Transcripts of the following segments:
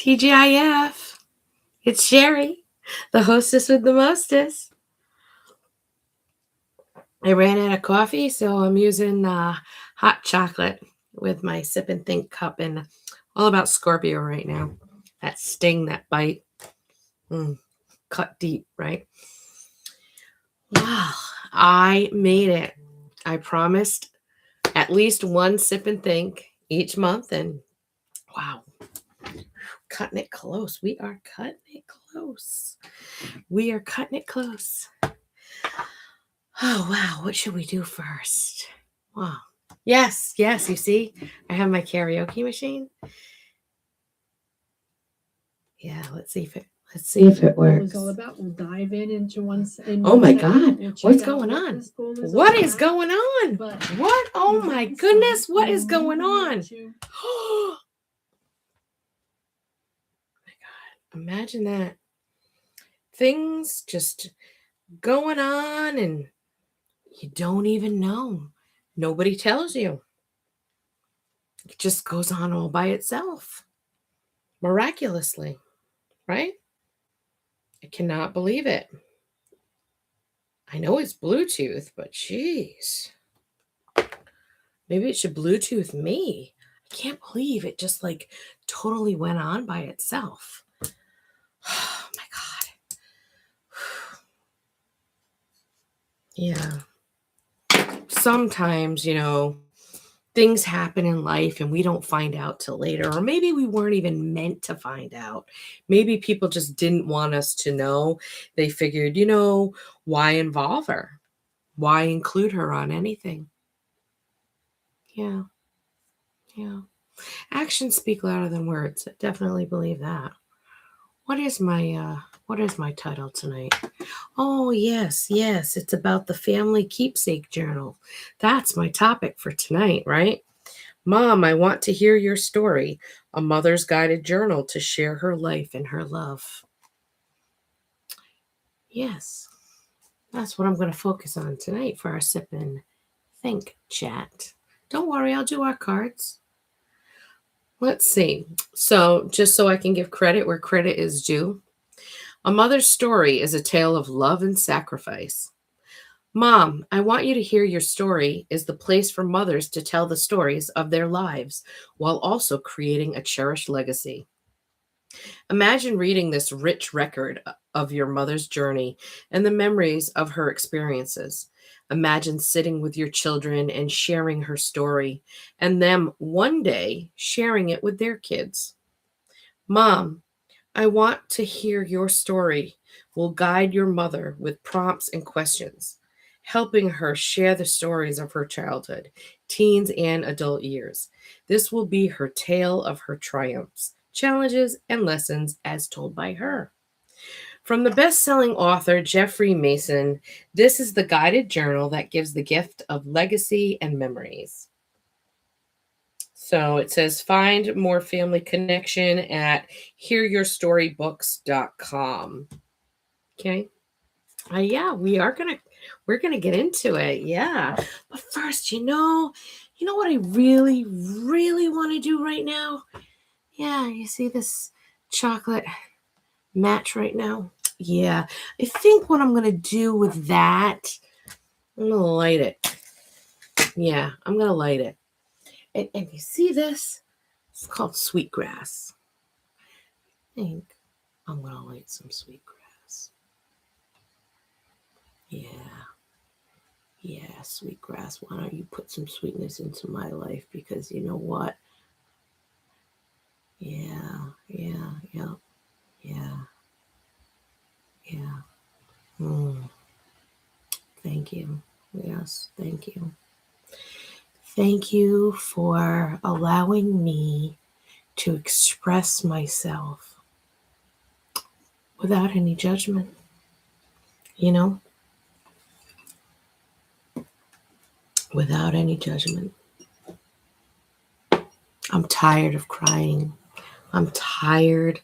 TGIF. It's Sheri, the hostess with the mostest. I ran out of coffee, so I'm using hot chocolate with my sip and think cup, and all about Scorpio right now. That sting, that bite, cut deep, right? Wow, I made it. I promised at least one sip and think each month, and wow, cutting it close. We are cutting it close. We are cutting it close. Oh, wow. What should we do first? Wow. Yes. You see, I have my karaoke machine. Yeah, let's see if it works. It's all about. We'll dive into one. Oh my God. What's going on? What is going on? What? Oh my goodness. What is going on? Oh my God. Imagine that. Things just going on and you don't even know. Nobody tells you. It just goes on all by itself. Miraculously, right? I cannot believe it. I know it's Bluetooth, but geez. Maybe it should Bluetooth me. I can't believe it just like totally went on by itself. Oh my God. Yeah. Sometimes, things happen in life and we don't find out till later, or maybe we weren't even meant to find out. Maybe people just didn't want us to know. They figured, why involve her? Why include her on anything? Yeah. Actions speak louder than words. I definitely believe that. What is my title tonight? Oh, yes. It's about the Family Keepsake Journal. That's my topic for tonight, right? Mom, I want to hear your story. A mother's guided journal to share her life and her love. Yes, that's what I'm going to focus on tonight for our sip and think chat. Don't worry, I'll do our cards. Let's see. So, just so I can give credit where credit is due, a mother's story is a tale of love and sacrifice. Mom, I want you to hear your story is the place for mothers to tell the stories of their lives while also creating a cherished legacy. Imagine reading this rich record of your mother's journey and the memories of her experiences. Imagine sitting with your children and sharing her story, and them one day sharing it with their kids. Mom, I want to hear your story will guide your mother with prompts and questions, helping her share the stories of her childhood, teens, and adult years. This will be her tale of her triumphs, challenges, and lessons as told by her. From the best-selling author Jeffrey Mason, this is the guided journal that gives the gift of legacy and memories. So it says find more family connection at hearyourstory.books.com. Okay. Yeah, we're gonna get into it. Yeah. But first, you know what I really, really want to do right now? Yeah, you see this chocolate match right now? Yeah. I think what I'm gonna do with that, I'm gonna light it. Yeah, I'm gonna light it. And you see this? It's called sweetgrass. I think I'm going to light some sweetgrass. Yeah, sweetgrass. Why don't you put some sweetness into my life? Because you know what? Yeah. Thank you. Yes, thank you. Thank you for allowing me to express myself without any judgment. Without any judgment. I'm tired of crying. I'm tired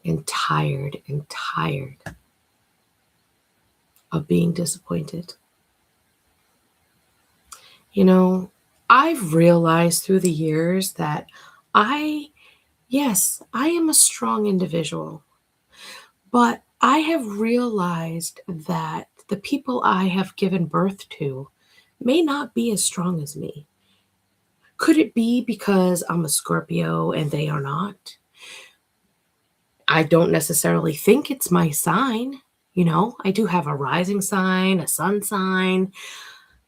and tired and tired of being disappointed. I've realized through the years that I Yes, I am a strong individual, but I have realized that the people I have given birth to may not be as strong as me. Could it be because I'm a Scorpio and they are not? I don't necessarily think it's my sign. I do have a rising sign, a sun sign.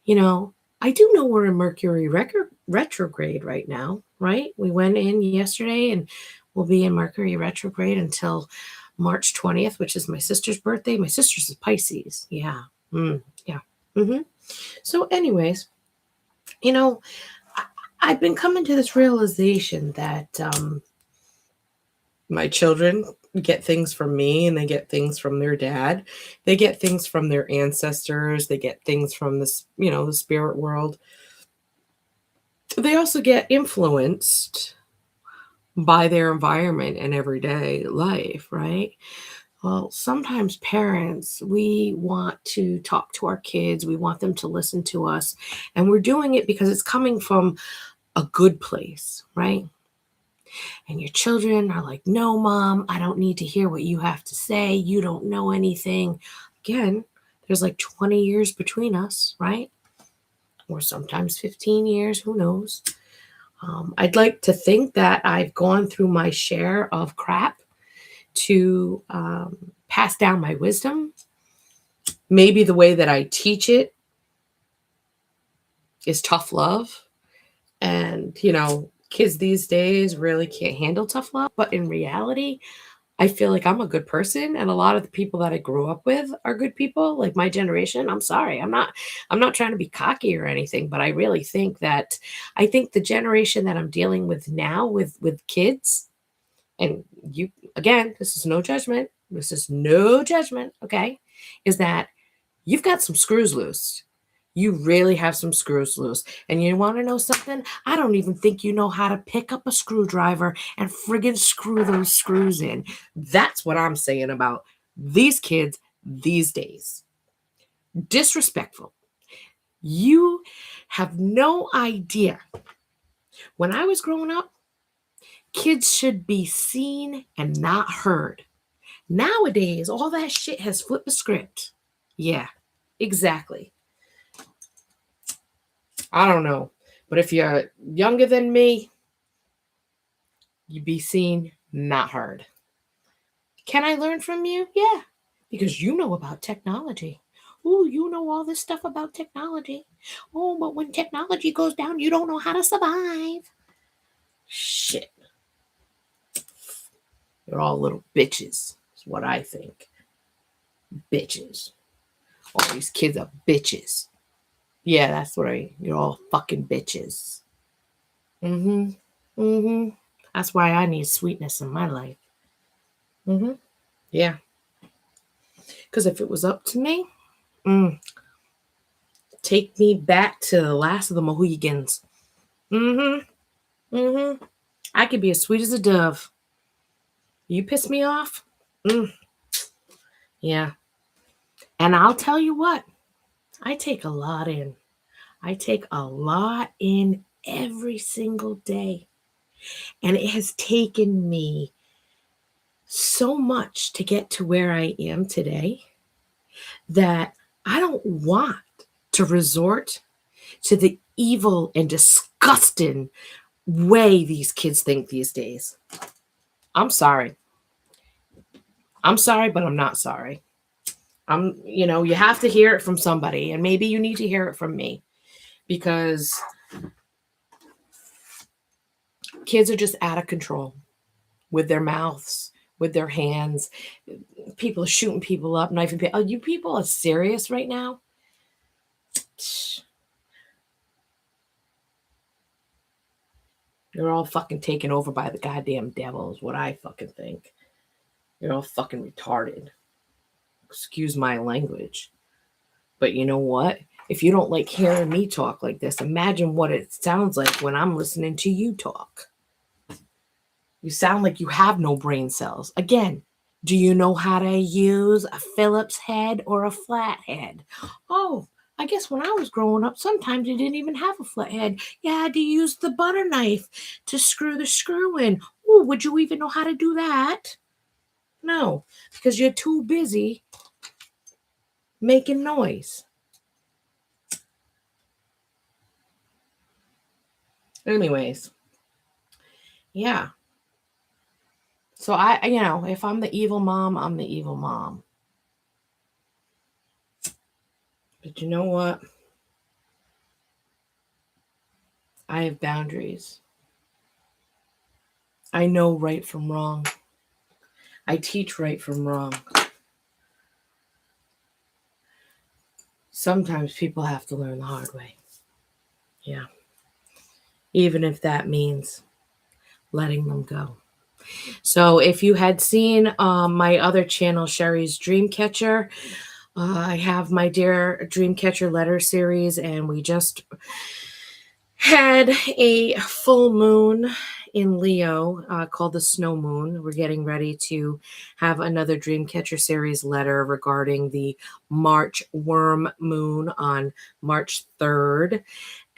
You know, I do know we're in Mercury retrograde right now, right? We went in yesterday and we'll be in Mercury retrograde until March 20th, which is my sister's birthday. My sister's is Pisces. Yeah. Yeah. So, anyways, you know, I, I've been coming to this realization that my children get things from me and they get things from their dad. They get things from their ancestors. They get things from the spirit world. They also get influenced by their environment and everyday life, right? Well, sometimes parents, we want to talk to our kids, we want them to listen to us, and we're doing it because it's coming from a good place, right? And your children are like, no, mom, I don't need to hear what you have to say. You don't know anything. Again, there's like 20 years between us, right? Or sometimes 15 years, who knows? I'd like to think that I've gone through my share of crap to pass down my wisdom. Maybe the way that I teach it is tough love. And, kids these days really can't handle tough love. But in reality, I feel like I'm a good person and a lot of the people that I grew up with are good people, like my generation. I'm sorry. I'm not trying to be cocky or anything, but I really think that I think the generation that I'm dealing with now with kids, and you, again, this is no judgment. This is no judgment, okay? Is that you've got some screws loose. You really have some screws loose. And you want to know something? I don't even think you know how to pick up a screwdriver and friggin' screw those screws in. That's what I'm saying about these kids these days. Disrespectful. You have no idea. When I was growing up, kids should be seen and not heard. Nowadays, all that shit has flipped the script. Yeah, exactly. I don't know. But if you're younger than me, you be seen, not heard. Can I learn from you? Yeah, because you know about technology. Oh, you know all this stuff about technology. Oh, but when technology goes down, you don't know how to survive. Shit. You're all little bitches, is what I think. Bitches. All these kids are bitches. Yeah, that's right. You're all fucking bitches. Mm-hmm. Mm-hmm. That's why I need sweetness in my life. Mm-hmm. Yeah. Because if it was up to me, mm, take me back to the last of the Mohegans. Mm-hmm. Mm-hmm. I could be as sweet as a dove. You piss me off? Mm, yeah. And I'll tell you what, I take a lot in. I take a lot in every single day. And it has taken me so much to get to where I am today that I don't want to resort to the evil and disgusting way these kids think these days. I'm sorry. I'm sorry, but I'm not sorry. You have to hear it from somebody, and maybe you need to hear it from me because kids are just out of control with their mouths, with their hands. People are shooting people up, knifing people. Oh, you people are serious right now? You're all fucking taken over by the goddamn devil, is what I fucking think. You're all fucking retarded. Excuse my language. But you know what? If you don't like hearing me talk like this, imagine what it sounds like when I'm listening to you talk. You sound like you have no brain cells. Again, do you know how to use a Phillips head or a flat head? Oh, I guess when I was growing up, sometimes you didn't even have a flat head. You had to use the butter knife to screw the screw in. Oh, would you even know how to do that? No, because you're too busy making noise. Anyways, yeah. So if I'm the evil mom, I'm the evil mom. But you know what? I have boundaries. I know right from wrong. I teach right from wrong. Sometimes people have to learn the hard way. Yeah. Even if that means letting them go. So if you had seen my other channel, Sheri's Dreamcatcher, I have my Dear Dreamcatcher letter series, and we just had a full moon in Leo called the Snow Moon. We're getting ready to have another Dreamcatcher series letter regarding the March worm moon on March 3rd.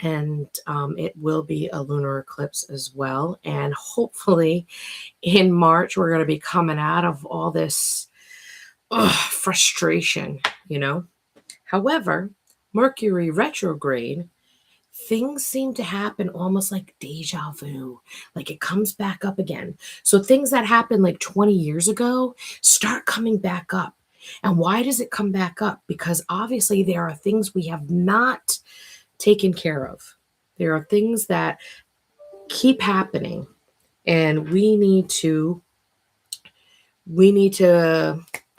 And it will be a lunar eclipse as well. And hopefully in March, we're going to be coming out of all this frustration, However, Mercury retrograde, things seem to happen almost like deja vu, like it comes back up again. So things that happened like 20 years ago start coming back up. And why does it come back up? Because obviously there are things we have not taken care of. There are things that keep happening, and we need to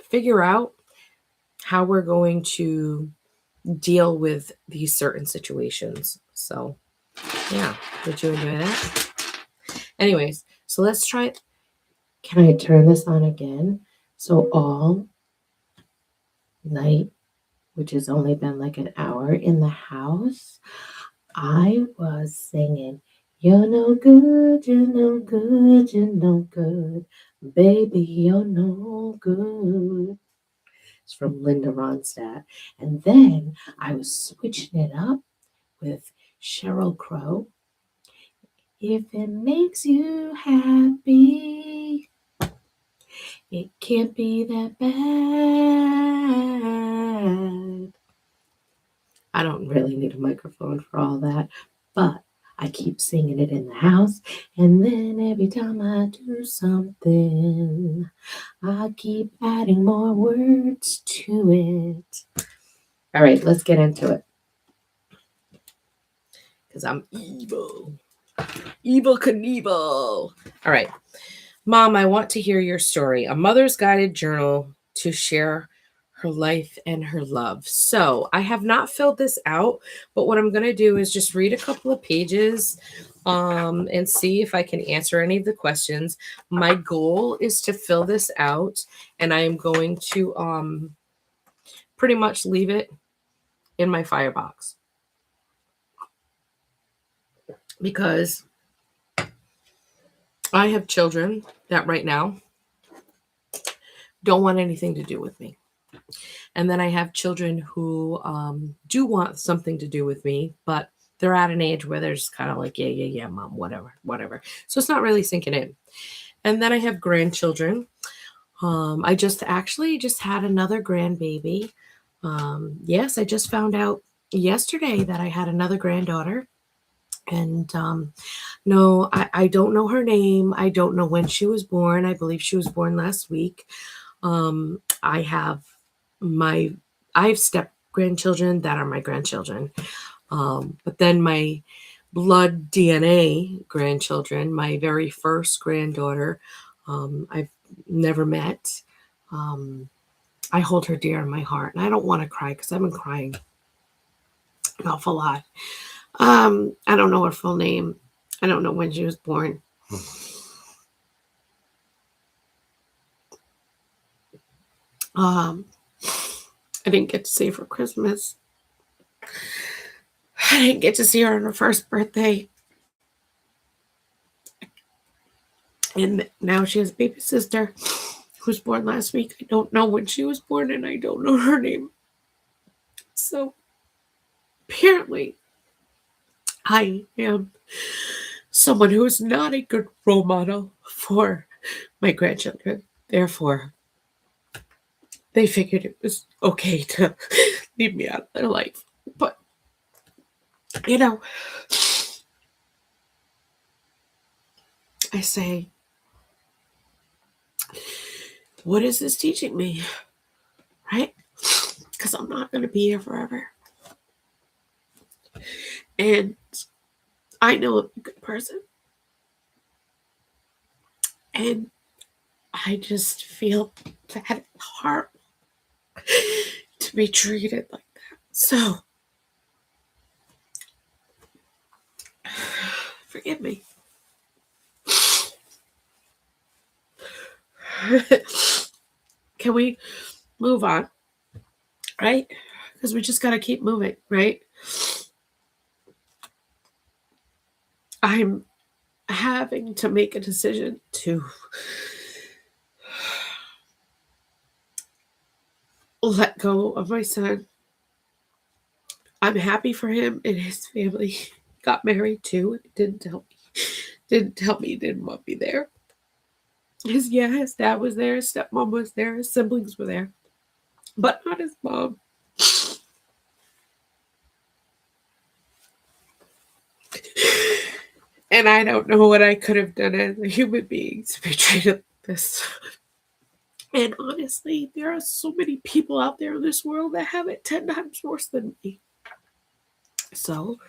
figure out how we're going to deal with these certain situations. So yeah, did you enjoy that? Anyways, so let's try it. Can I turn this on again? So all night, which has only been like an hour in the house, I was singing, "You're no good, you're no good, you're no good. Baby, you're no good." It's from Linda Ronstadt. And then I was switching it up with Sheryl Crow. If it makes you happy, it can't be that bad. I don't really need a microphone for all that, but I keep singing it in the house. And then every time I do something, I keep adding more words to it. All right, let's get into it. Because I'm evil. Evil Knievel. All right. Mom, I want to hear your story. A mother's guided journal to share her life and her love. So I have not filled this out, but what I'm going to do is just read a couple of pages and see if I can answer any of the questions. My goal is to fill this out, and I am going to pretty much leave it in my firebox because I have children that right now don't want anything to do with me. And then I have children who do want something to do with me, but they're at an age where they're just kind of like, yeah, mom, whatever. So it's not really sinking in. And then I have grandchildren. I just had another grandbaby. Yes, I just found out yesterday that I had another granddaughter. And no, I don't know her name. I don't know when she was born. I believe she was born last week. I have step grandchildren that are my grandchildren. But then my blood DNA grandchildren, my very first granddaughter, I've never met. I hold her dear in my heart, and I don't want to cry because I've been crying an awful lot. I don't know her full name. I don't know when she was born. I didn't get to see her for Christmas. I didn't get to see her on her first birthday. And now she has a baby sister who was born last week. I don't know when she was born, and I don't know her name. So apparently I am someone who is not a good role model for my grandchildren. Therefore, they figured it was okay to leave me out of their life. But, you know, I say, what is this teaching me? Right? Because I'm not going to be here forever. And I know I'm a good person. And I just feel that horrible to be treated like that. So, forgive me. Can we move on? Right? Because we just got to keep moving, right? I'm having to make a decision to let go of my son. I'm happy for him and his family. He got married too. Didn't tell me he didn't want me there. His dad was there, his stepmom was there, his siblings were there, but not his mom. And I don't know what I could have done as a human being to be treated like this. And honestly, there are so many people out there in this world that have it 10 times worse than me. So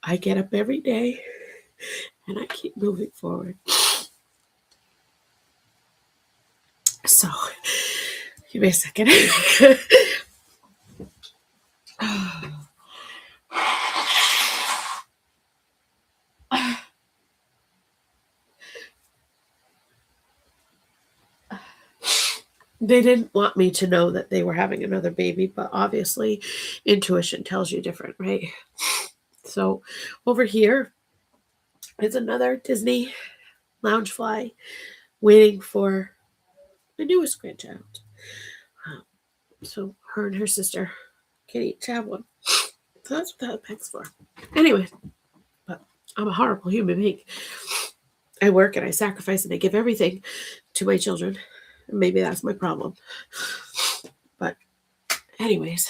I get up every day and I keep moving forward. So, give me a second. They didn't want me to know that they were having another baby, but obviously intuition tells you different, right? So over here is another Disney loungefly waiting for the newest grandchild. So her and her sister can each have one. So that's what that peg's for. Anyway, but I'm a horrible human being. I work and I sacrifice and I give everything to my children. Maybe that's my problem. But anyways.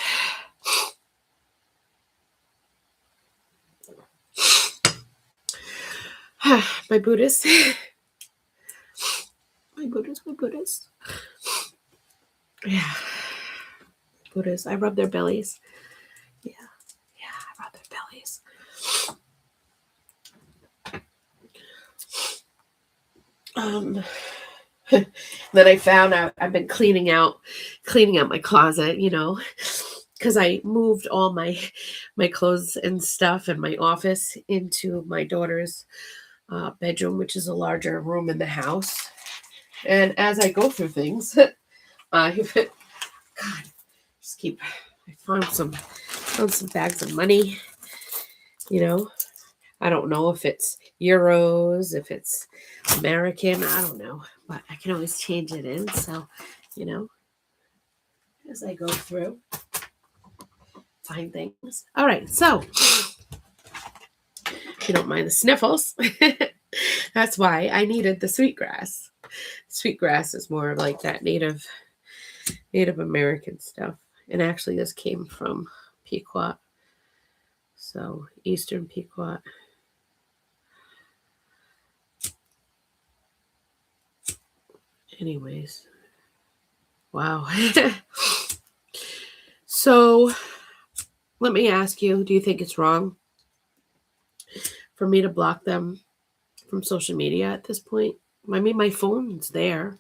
My Buddhist. My Buddhist. Yeah. Buddhists. I rub their bellies. Yeah. I rub their bellies. Then I found out I've been cleaning out my closet, because I moved all my clothes and stuff and my office into my daughter's bedroom, which is a larger room in the house. And as I go through things, I found some bags of money. I don't know if it's euros, if it's American, I don't know, but I can always change it in. So, as I go through, find things. All right, so if you don't mind the sniffles, that's why I needed the sweetgrass. Sweetgrass is more like that Native American stuff. And actually, this came from Pequot. So, Eastern Pequot. Anyways, wow. So, let me ask you, do you think it's wrong for me to block them from social media at this point? I mean, my phone's there.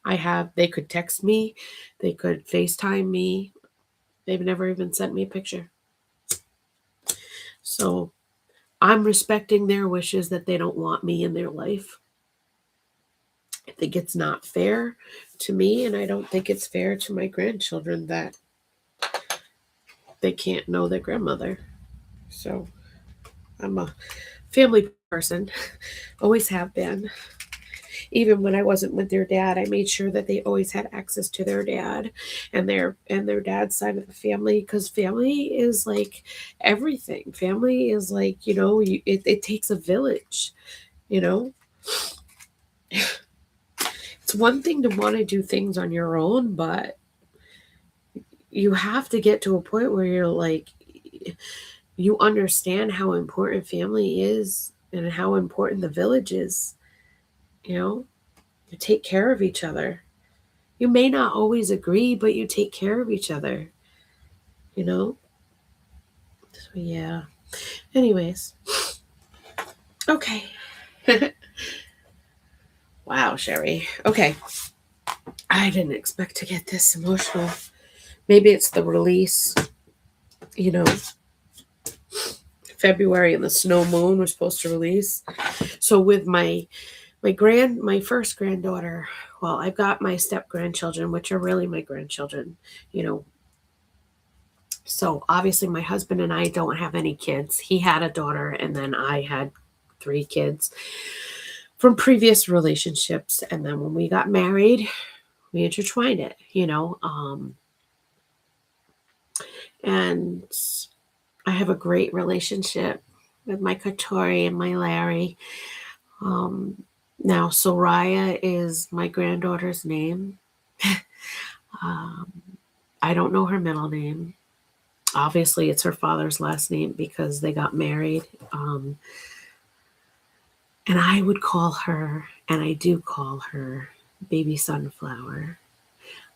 They could text me, they could FaceTime me. They've never even sent me a picture. So, I'm respecting their wishes that they don't want me in their life. I think it's not fair to me, and I don't think it's fair to my grandchildren that they can't know their grandmother. So I'm a family person, always have been. Even when I wasn't with their dad, I made sure that they always had access to their dad and their dad's side of the family, because family is like everything. Family is like, it takes a village, you know. It's one thing to want to do things on your own, but you have to get to a point where you're like, you understand how important family is and how important the village is, you know. You take care of each other. You may not always agree, but you take care of each other, you know? So, yeah. Anyways, okay. Wow, Sheri. Okay. I didn't expect to get this emotional. Maybe it's the release, you know, February and the snow moon was supposed to release. So with my first granddaughter, well, I've got my step grandchildren, which are really my grandchildren, you know. So obviously my husband and I don't have any kids. He had a daughter and then I had 3 kids from previous relationships, and then when we got married, we intertwined it, and I have a great relationship with my Katori and my Larry. Um, Now, Soraya is my granddaughter's name. um, I don't know her middle name. Obviously, it's her father's last name because they got married. And I would call her, and I do call her, Baby Sunflower.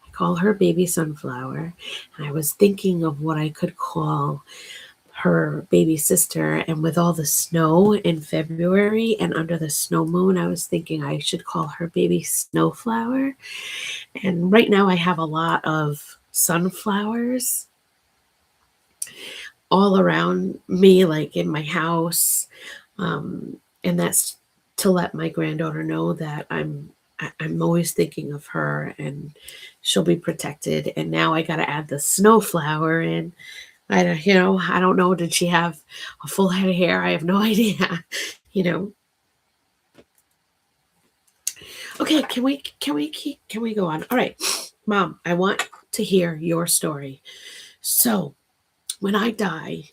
I call her Baby Sunflower. And I was thinking of what I could call her baby sister. And with all the snow in February and under the snow moon, I was thinking I should call her Baby Snowflower. And right now, I have a lot of sunflowers all around me, like in my house. And that's to let my granddaughter know that I'm always thinking of her and she'll be protected. And now I got to add the snowflower in. I don't know. Did she have a full head of hair? I have no idea. you know. Okay, can we go on? All right, Mom, I want to hear your story. So when I die,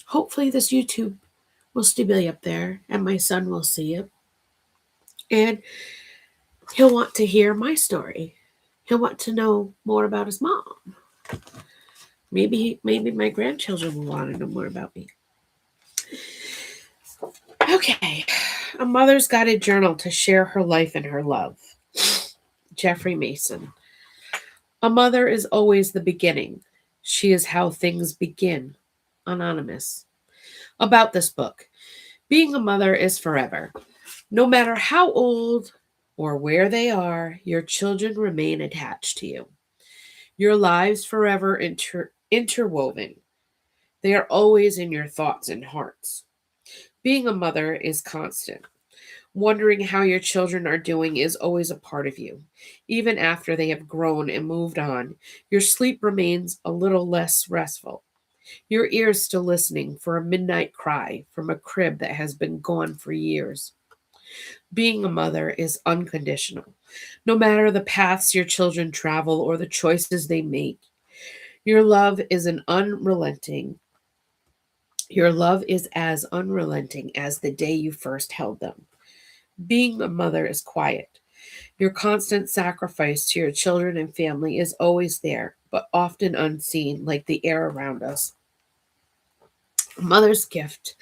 hopefully this YouTube will still be up there and my son will see it. And he'll want to hear my story. He'll want to know more about his mom. Maybe my grandchildren will want to know more about me. Okay. A mother's guided journal to share her life and her love. Jeffrey Mason. A mother is always the beginning. She is how things begin. Anonymous. About this book. Being a mother is forever. No matter how old or where they are, your children remain attached to you. Your lives forever interwoven. They are always in your thoughts and hearts. Being a mother is constant. Wondering how your children are doing is always a part of you. Even after they have grown and moved on, your sleep remains a little less restful. Your ears still listening for a midnight cry from a crib that has been gone for years. Being a mother is unconditional. No matter the paths your children travel or the choices they make, your love is an unrelenting. Your love is as unrelenting as the day you first held them. Being a mother is quiet. Your constant sacrifice to your children and family is always there, but often unseen, like the air around us. A mother's gift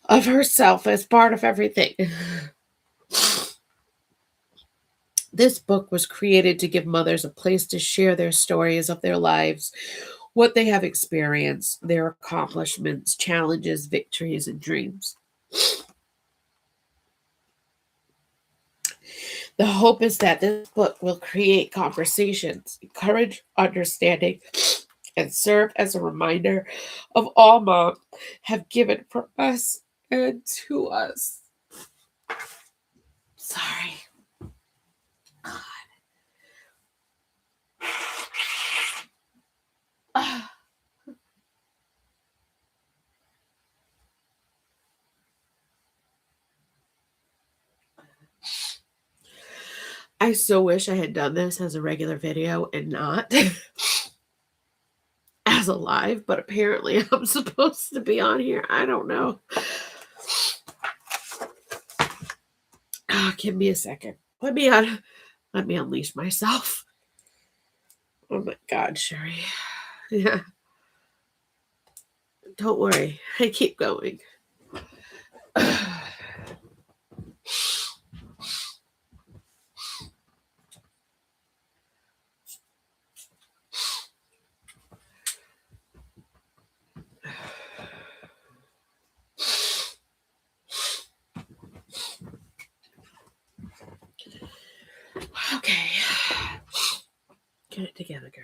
of herself as part of everything. This book was created to give mothers a place to share their stories of their lives, what they have experienced, their accomplishments, challenges, victories, and dreams. The hope is that this book will create conversations, encourage understanding, and serve as a reminder of all moms have given for us and to us. Sorry. God. I so wish I had done this as a regular video and not as a live, but apparently I'm supposed to be on here. I don't know. Give me a second. Let me unleash myself. Oh my God, Sheri. Yeah. Don't worry. I keep going. Okay. Get it together, girl.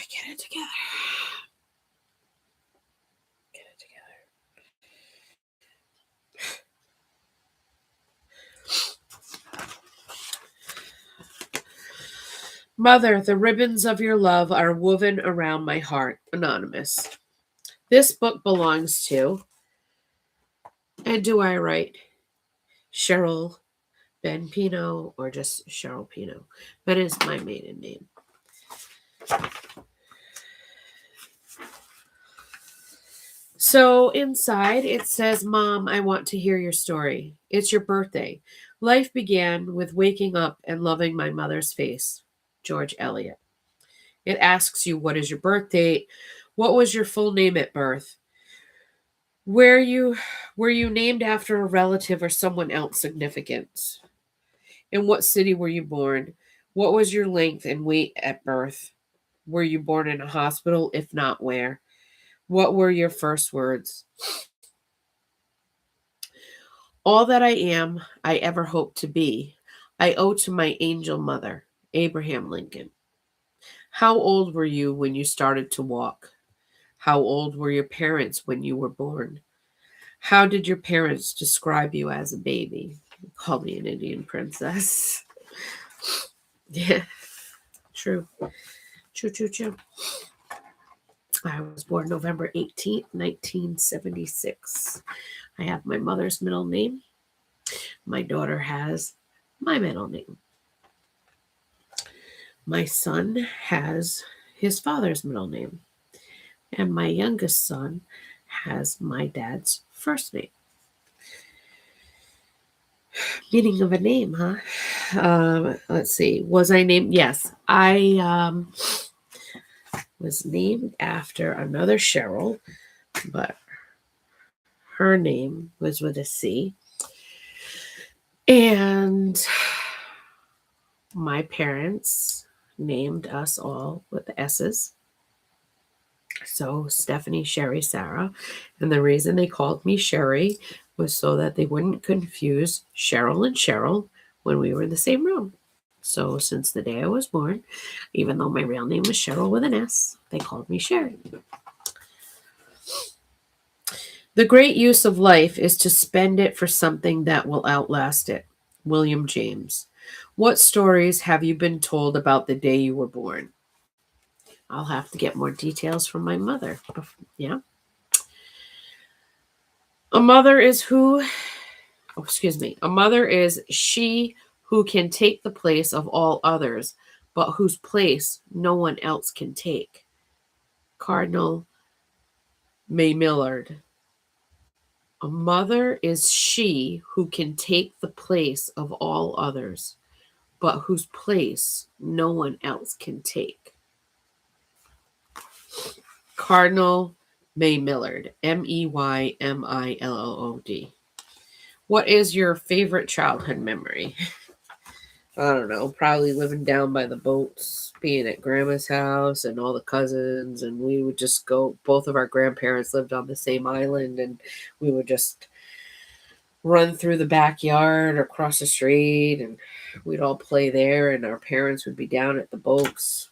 Get it together. Get it together. Mother, the ribbons of your love are woven around my heart. Anonymous. This book belongs to, and do I write Cheryl Ben Pino or just Cheryl Pino? That is my maiden name. So inside it says, Mom, I want to hear your story. It's your birthday. Life began with waking up and loving my mother's face. George Eliot. It asks you, what is your birth date? What was your full name at birth? Were you named after a relative or someone else significant? In what city were you born? What was your length and weight at birth? Were you born in a hospital? If not, where? What were your first words? All that I am, I ever hope to be, I owe to my angel mother, Abraham Lincoln. How old were you when you started to walk? How old were your parents when you were born? How did your parents describe you as a baby? Call me an Indian princess. Yeah, true. True, true, true. I was born November 18th, 1976. I have my mother's middle name. My daughter has my middle name. My son has his father's middle name. And my youngest son has my dad's first name. Meaning of a name, huh? Let's see. Was I named? Yes. I was named after another Cheryl, but her name was with a C. And my parents named us all with S's. So Stephanie, Sheri, Sarah. And the reason they called me Sheri was so that they wouldn't confuse Cheryl and Cheryl when we were in the same room. So since the day I was born, even though my real name was Cheryl with an S, they called me Sheri. The great use of life is to spend it for something that will outlast it. William James. What stories have you been told about the day you were born? I'll have to get more details from my mother. Yeah. A mother is a mother is she who can take the place of all others, but whose place no one else can take. Cardinal May Millard. A mother is she who can take the place of all others, but whose place no one else can take. Cardinal May Millard. Meymillood. What is your favorite childhood memory? I don't know, probably living down by the boats, being at grandma's house and all the cousins, and we would just go, both of our grandparents lived on the same island, and we would just run through the backyard or across the street, and we'd all play there, and our parents would be down at the boats.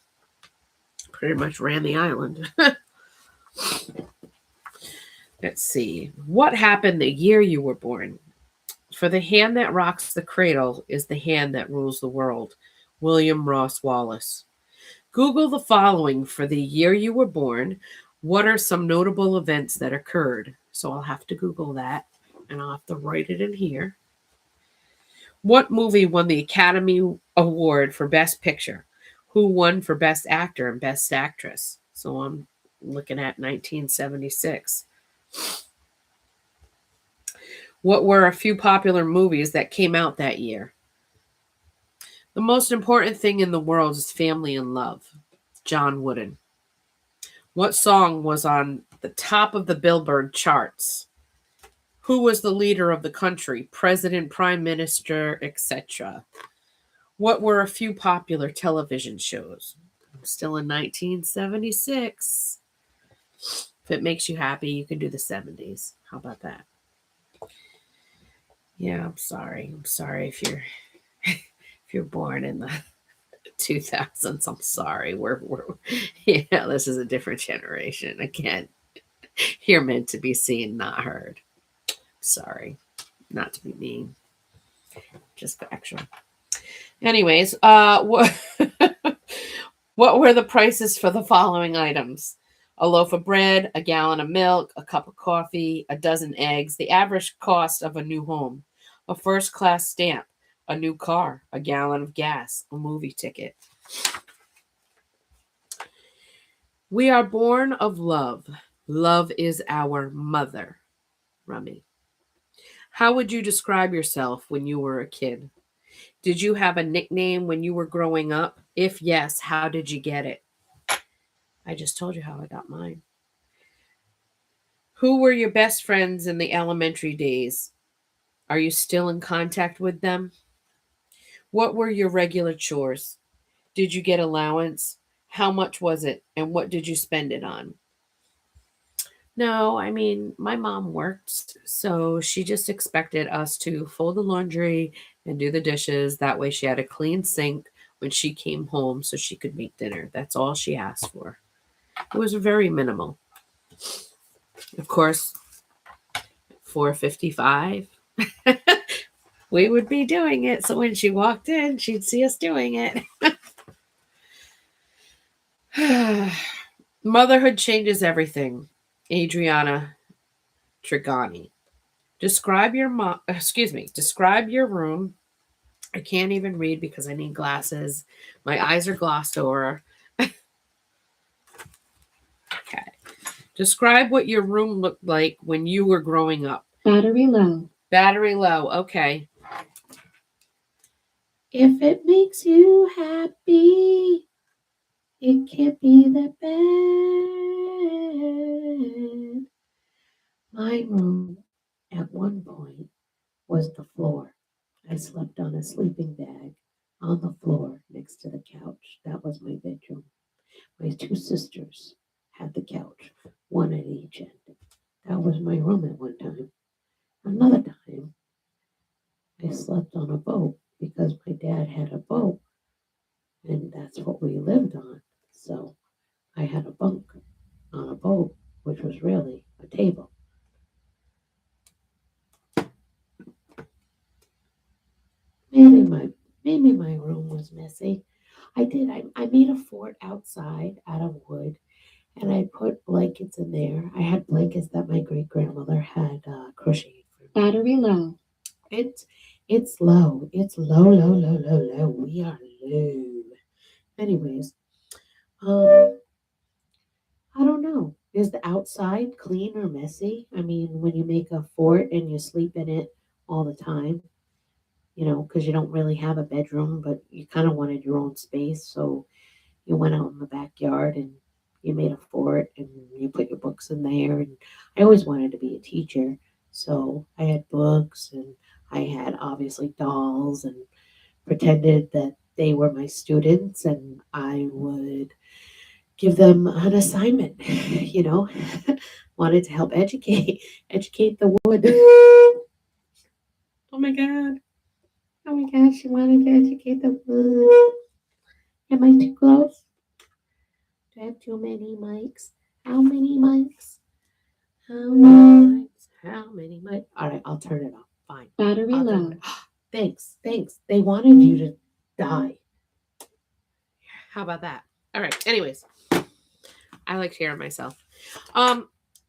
Pretty much ran the island. Let's see. What happened the year you were born? For the hand that rocks the cradle is the hand that rules the world. William Ross Wallace. Google the following for the year you were born. What are some notable events that occurred? So I'll have to Google that, and I'll have to write it in here. What movie won the Academy Award for Best Picture? Who won for Best Actor and Best Actress? So I'm looking at 1976. What were a few popular movies that came out that year? The most important thing in the world is family and love. John Wooden. What song was on the top of the Billboard charts? Who was the leader of the country? President, prime minister, etc. What were a few popular television shows? Still in 1976. If it makes you happy, you can do the 70s. How about that? Yeah, I'm sorry. I'm sorry if you're if you're born in the 2000s. I'm sorry. We're yeah, this is a different generation. Again, you're meant to be seen, not heard. Sorry, not to be mean. Just factual. Anyways, what what were the prices for the following items? A loaf of bread, a gallon of milk, a cup of coffee, a dozen eggs, the average cost of a new home, a first class stamp, a new car, a gallon of gas, a movie ticket. We are born of love. Love is our mother. Rummy. How would you describe yourself when you were a kid? Did you have a nickname when you were growing up? If yes, how did you get it? I just told you how I got mine. Who were your best friends in the elementary days? Are you still in contact with them? What were your regular chores? Did you get allowance? How much was it? And what did you spend it on? No, I mean, my mom worked, so she just expected us to fold the laundry and do the dishes. That way, she had a clean sink when she came home so she could make dinner. That's all she asked for. It was very minimal. Of course, 4:55, we would be doing it. So when she walked in, she'd see us doing it. Motherhood changes everything. Adriana Trigani. Describe your describe your room. I can't even read because I need glasses. My eyes are glossed over. Okay. Describe what your room looked like when you were growing up. Battery low. Battery low. Okay. If it makes you happy, it can't be that bad. My room at one point was the floor. I slept on a sleeping bag on the floor next to the couch. That was my bedroom. My two sisters had the couch, one at each end. That was my room at one time. Another time, I slept on a boat because my dad had a boat and that's what we lived on. So I had a bunk on a boat, which was really a table. Maybe my maybe my room was messy. I made a fort outside out of wood and I put blankets in there. I had blankets that my great grandmother had crocheted for me. Battery low. It's it's low. It's low, low, low, low, low. We are low. Anyways, um, I don't know. Is the outside clean or messy? I mean, when you make a fort and you sleep in it all the time, because you don't really have a bedroom, but you kind of wanted your own space. So you went out in the backyard and you made a fort and you put your books in there. And I always wanted to be a teacher. So I had books and I had obviously dolls and pretended that they were my students and I would give them an assignment, wanted to help educate the wood. Oh my God. Oh my gosh, she wanted to educate the wood. Am I too close? Do I have too many mics? How many mics? How many mics? How many mics? All right, I'll turn it off. Fine. Battery I'll low. turn it off. Thanks. They wanted you to die. How about that? All right. Anyways, I like hearing myself.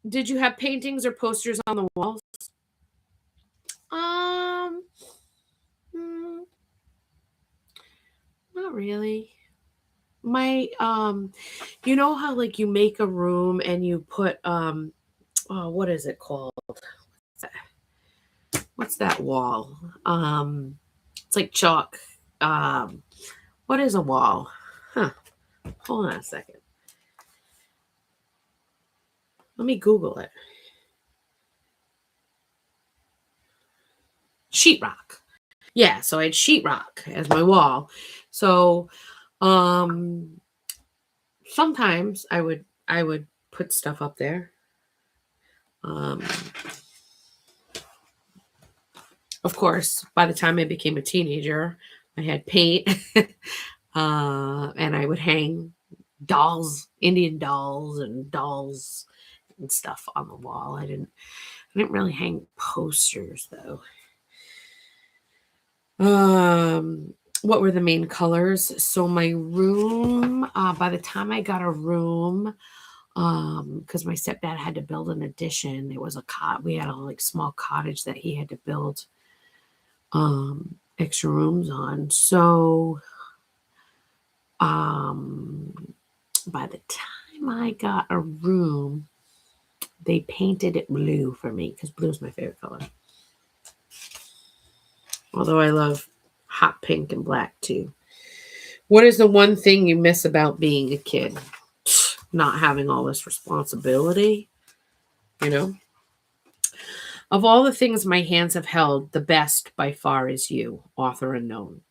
Did you have paintings or posters on the walls? Um, really. My you know how like you make a room and you put oh, what is it called? What's that wall? It's like chalk. Um what is a wall? Huh. Hold on a second. Let me Google it. Sheetrock. Yeah, so I had sheetrock as my wall. So um sometimes I would put stuff up there. Um of course, by the time I became a teenager, I had paint. And I would hang dolls, Indian dolls and dolls and stuff on the wall. I didn't really hang posters though. What were the main colors? So my room, by the time I got a room, because my stepdad had to build an addition. It was a we had a like small cottage that he had to build extra rooms on. So by the time I got a room, they painted it blue for me because blue is my favorite color. Although I love hot pink and black too. What is the one thing you miss about being a kid? Not having all this responsibility, you know? Of all the things my hands have held, the best by far is you, author unknown.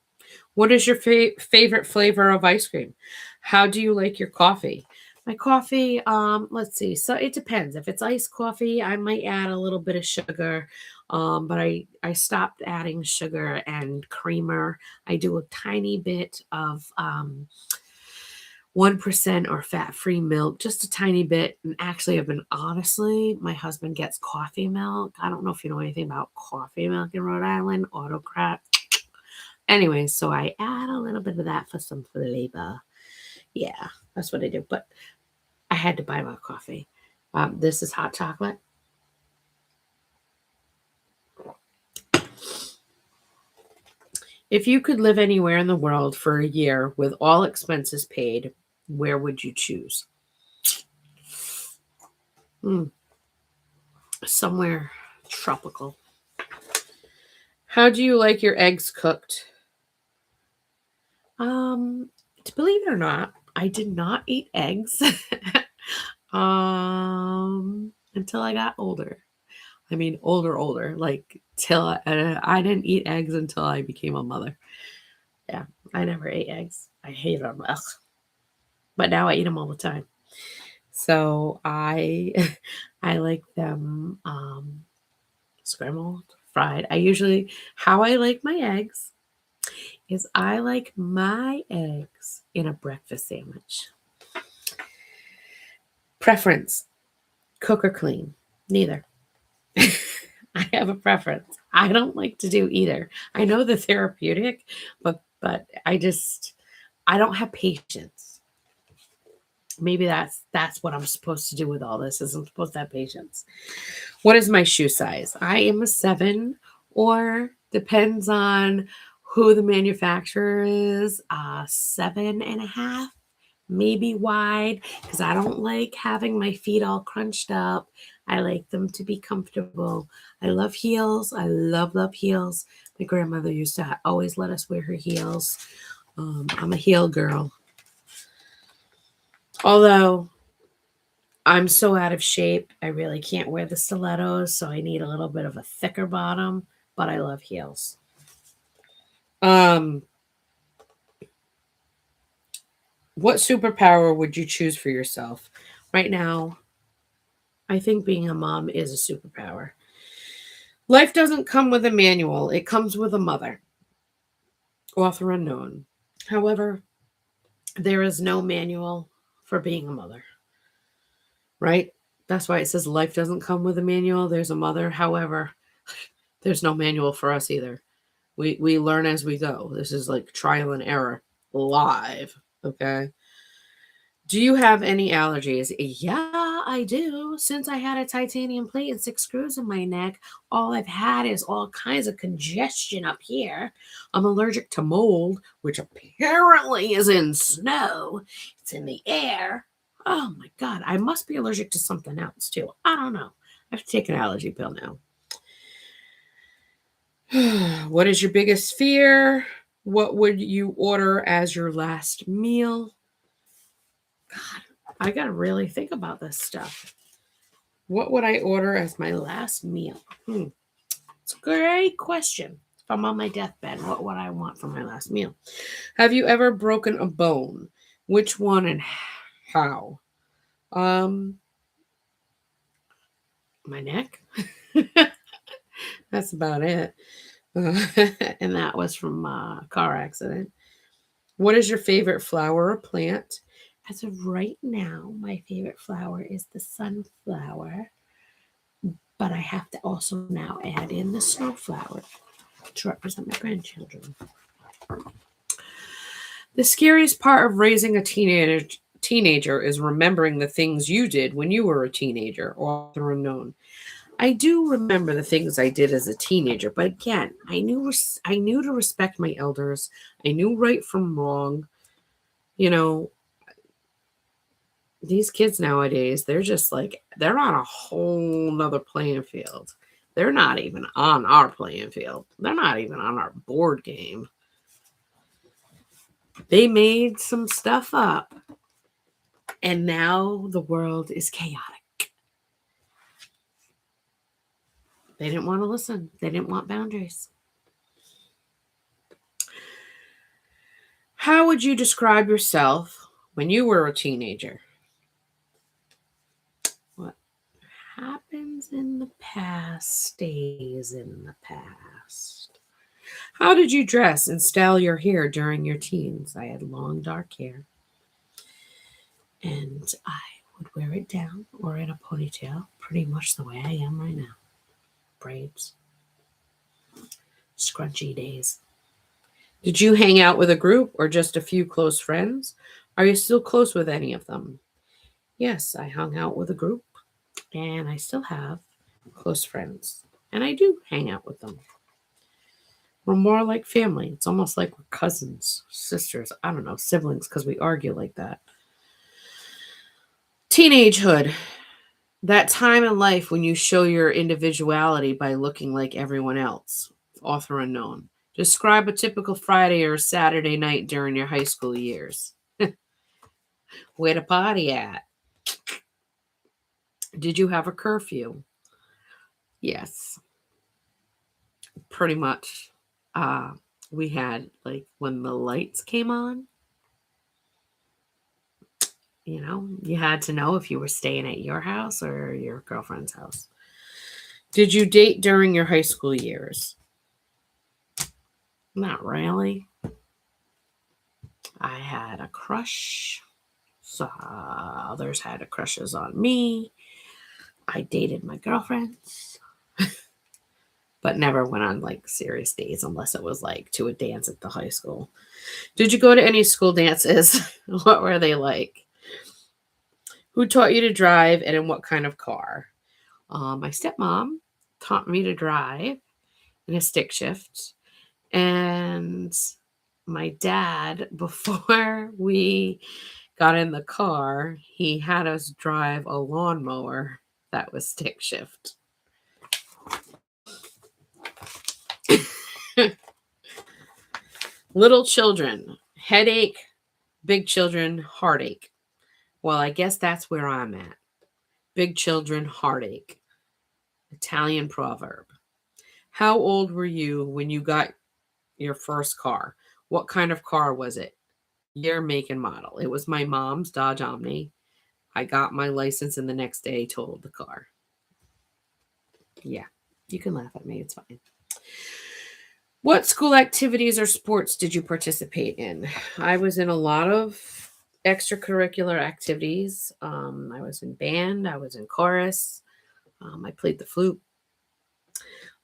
What is your favorite flavor of ice cream? How do you like your coffee? My coffee, let's see. So it depends. If it's iced coffee, I might add a little bit of sugar. But I stopped adding sugar and creamer. I do a tiny bit of 1% or fat-free milk, just a tiny bit. And actually, honestly, my husband gets coffee milk. I don't know if you know anything about coffee milk in Rhode Island, autocrat. Anyway, so I add a little bit of that for some flavor. Yeah, that's what I do. But I had to buy my coffee. This is hot chocolate. If you could live anywhere in the world for a year with all expenses paid, where would you choose? Somewhere tropical. How do you like your eggs cooked? To believe it or not, I did not eat eggs until I got older. I mean, older, like till I didn't eat eggs until I became a mother. Yeah, I never ate eggs. I hate them. Ugh. But now I eat them all the time. So I I like them scrambled, fried. How I like my eggs is I like my eggs in a breakfast sandwich. Preference, cook or clean? Neither. I have a preference. I don't like to do either. I know the therapeutic, but I don't have patience. Maybe that's what I'm supposed to do with all this. Is I'm supposed to have patience. What is my shoe size? I am a 7, or depends on who the manufacturer is. 7.5, maybe wide, because I don't like having my feet all crunched up. I like them to be comfortable. I love heels. I love heels. My grandmother used to always let us wear her heels. I'm a heel girl. Although I'm so out of shape, I really can't wear the stilettos, so I need a little bit of a thicker bottom, but I love heels. Um, what superpower would you choose for yourself? Right now, I think being a mom is a superpower. Life doesn't come with a manual, it comes with a mother. Author unknown. However, there is no manual for being a mother, right? That's why it says life doesn't come with a manual. There's a mother. However, there's no manual for us either. We learn as we go. This is like trial and error live. Okay. Do you have any allergies? Yeah, I do. Since I had a titanium plate and 6 screws in my neck, all I've had is all kinds of congestion up here. I'm allergic to mold, which apparently is in snow. It's in the air. Oh my God. I must be allergic to something else too. I don't know. I have to take an allergy pill now. What is your biggest fear? What would you order as your last meal? God, I got to really think about this stuff. What would I order as my last meal? It's a great question. If I'm on my deathbed, what would I want for my last meal? Have you ever broken a bone? Which one and how? Um, my neck. That's about it. And that was from a car accident. What is your favorite flower or plant? As of right now, my favorite flower is the sunflower, but I have to also now add in the snowflower to represent my grandchildren. The scariest part of raising a teenager is remembering the things you did when you were a teenager, author unknown. I do remember the things I did as a teenager, but again, I knew to respect my elders. I knew right from wrong. You know, these kids nowadays, they're just like they're on a whole nother playing field. They're not even on our playing field. They're not even on our board game. They made some stuff up, and now the world is chaotic. They didn't want to listen. They didn't want boundaries. How would you describe yourself when you were a teenager? What happens in the past stays in the past. How did you dress and style your hair during your teens? I had long dark hair, and I would wear it down or in a ponytail, pretty much the way I am right now. Braids, scrunchy days. Did you hang out with a group or just a few close friends? Are you still close with any of them? Yes, I hung out with a group and I still have close friends. And I do hang out with them. We're more like family. It's almost like we're cousins, sisters, I don't know, siblings, because we argue like that. Teenagehood. That time in life when you show your individuality by looking like everyone else. Author unknown. Describe a typical Friday or Saturday night during your high school years. Where to party at? Did you have a curfew? Yes, pretty much. Uh, we had like when the lights came on, you had to know if you were staying at your house or your girlfriend's house. Did you date during your high school years? Not really. I had a crush. So others had a crushes on me. I dated my girlfriends, but never went on like serious dates unless it was like to a dance at the high school. Did you go to any school dances? What were they like? Who taught you to drive and in what kind of car? My stepmom taught me to drive in a stick shift. And my dad, before we got in the car, he had us drive a lawnmower that was stick shift. Little children, headache, big children, heartache. Well, I guess that's where I'm at. Big children, heartache. Italian proverb. How old were you when you got your first car? What kind of car was it? Year, make, and model. It was my mom's Dodge Omni. I got my license and the next day totaled the car. Yeah, you can laugh at me. It's fine. What school activities or sports did you participate in? I was in a lot of extracurricular activities. I was in band, I was in chorus, I played the flute.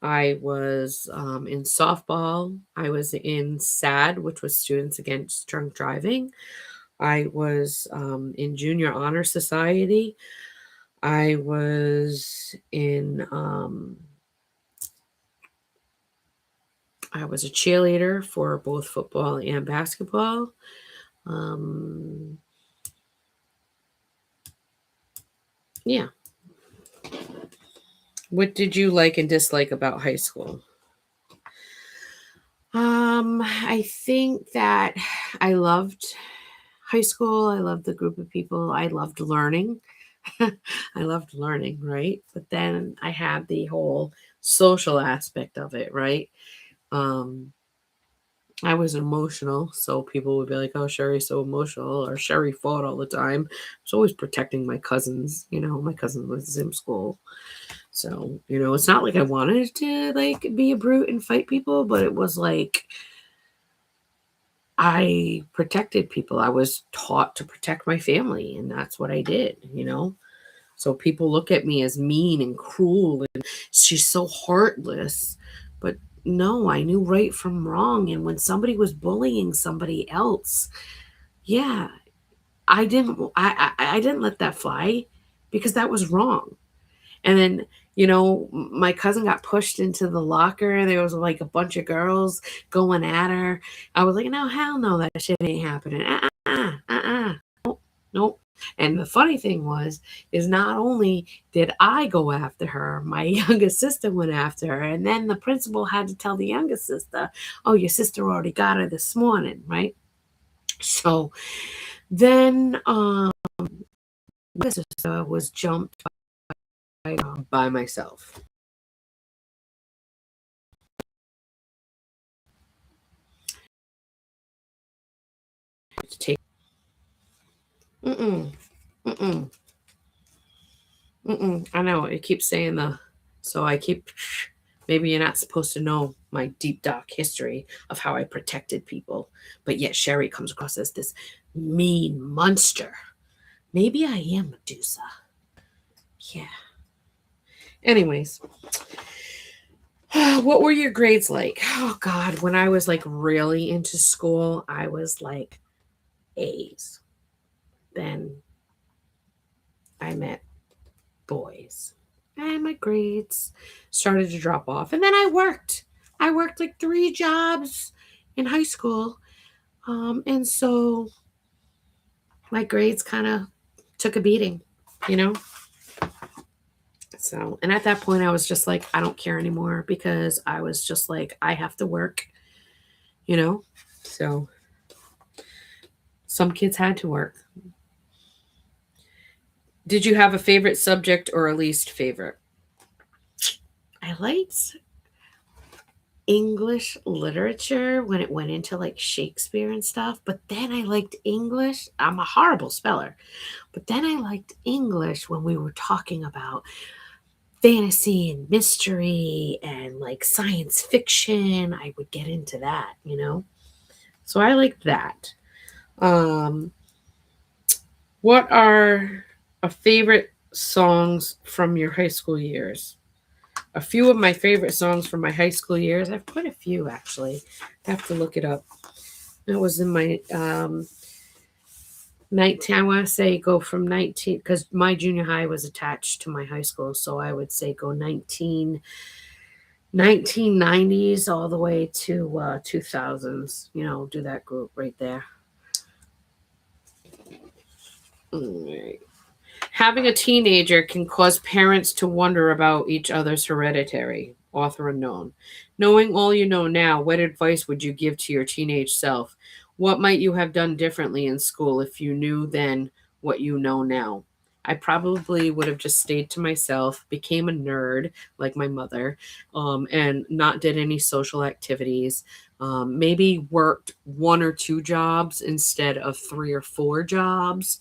I was in softball. I was in SAD, which was Students Against Drunk Driving. I was in junior honor society. I was in I was a cheerleader for both football and basketball. Um, yeah. What did you like and dislike about high school? I think that I loved high school. I loved the group of people. I loved learning. I loved learning, right? But then I had the whole social aspect of it, right? Um, I was emotional, so people would be like, "Oh, Sheri's so emotional," or "Sheri fought all the time." I was always protecting my cousins. My cousin was in school, so it's not like I wanted to like be a brute and fight people, but it was like I protected people. I was taught to protect my family, and that's what I did. So people look at me as mean and cruel and she's so heartless. But no, I knew right from wrong. And when somebody was bullying somebody else, yeah, I didn't let that fly because that was wrong. And then, my cousin got pushed into the locker. There was like a bunch of girls going at her. I was like, no, hell no, that shit ain't happening. Nope. And the funny thing is not only did I go after her, my youngest sister went after her. And then the principal had to tell the youngest sister, oh, your sister already got her this morning, right? So then my sister was jumped by myself. To take mm-mm, mm-mm, mm-mm. I know it keeps saying so I keep maybe you're not supposed to know my deep dark history of how I protected people, but yet Sheri comes across as this mean monster. Maybe I am Medusa. Yeah. Anyways, what were your grades like? Oh God, when I was like really into school, I was like A's. Then I met boys. And my grades started to drop off. And then I worked. I worked like 3 jobs in high school. And so my grades kind of took a beating, you know? So, and at that point, I was just like, I don't care anymore because I was just like, I have to work, you know? So, some kids had to work. Did you have a favorite subject or a least favorite? I liked English literature when it went into like Shakespeare and stuff, but then I liked English. I'm a horrible speller, but then I liked English when we were talking about fantasy and mystery and like science fiction. I would get into that. So I liked that. Um, what are a favorite songs from your high school years? A few of my favorite songs from my high school years. I have quite a few actually. I have to look it up. It was in my 19. I want to say go from 19 because my junior high was attached to my high school, so I would say go 1990s all the way to 2000s. Do that group right there. All right. Having a teenager can cause parents to wonder about each other's hereditary. Author unknown. Knowing all you know now, what advice would you give to your teenage self? What might you have done differently in school if you knew then what you know now? I probably would have just stayed to myself, became a nerd like my mother, and not did any social activities. Maybe worked 1 or 2 jobs instead of 3 or 4 jobs.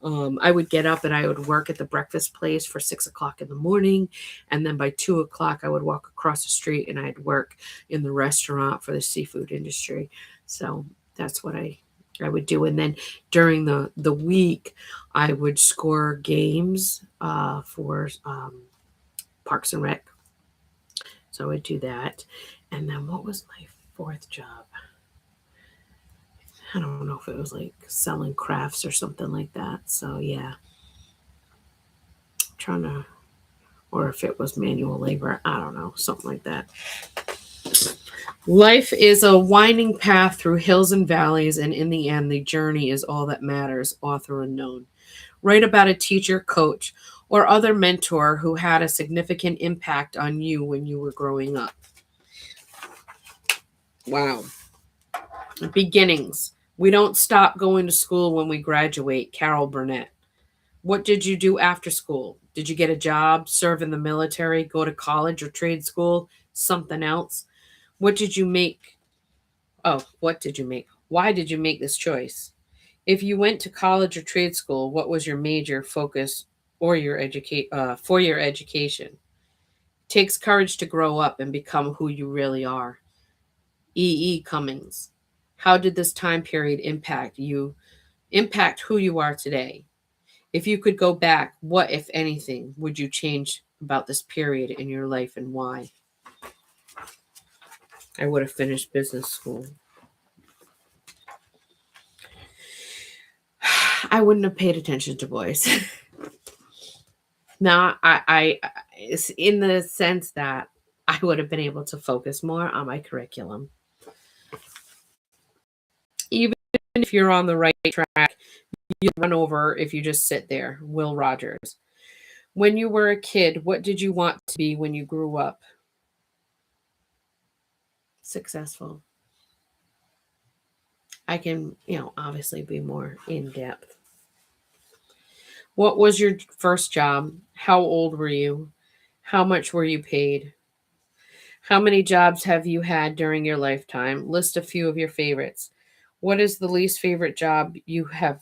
I would get up and I would work at the breakfast place for 6 o'clock in the morning. And then by 2 o'clock, I would walk across the street and I'd work in the restaurant for the seafood industry. So that's what I would do. And then during the week, I would score games for Parks and Rec. So I would do that. And then what was my fourth job? I don't know if it was like selling crafts or something like that. So yeah, trying to, or if it was manual labor, I don't know, something like that. Life is a winding path through hills and valleys, and in the end, the journey is all that matters. Author unknown. Write about a teacher, coach, or other mentor who had a significant impact on you when you were growing up. Wow. Beginnings. We don't stop going to school when we graduate. Carol Burnett. What did you do after school? Did you get a job, serve in the military, go to college or trade school, something else? What did you make? Oh, what did you make? Why did you make this choice? If you went to college or trade school, what was your major focus or for your education? It takes courage to grow up and become who you really are. E. E. Cummings. How did this time period impact who you are today? If you could go back, what, if anything, would you change about this period in your life and why? I would have finished business school. I wouldn't have paid attention to boys. No, it's in the sense that I would have been able to focus more on my curriculum. Even if you're on the right track, you run over if you just sit there. Will Rogers. When you were a kid, what did you want to be when you grew up? Successful. I can, obviously be more in depth. What was your first job? How old were you? How much were you paid? How many jobs have you had during your lifetime? List a few of your favorites. What is the least favorite job you have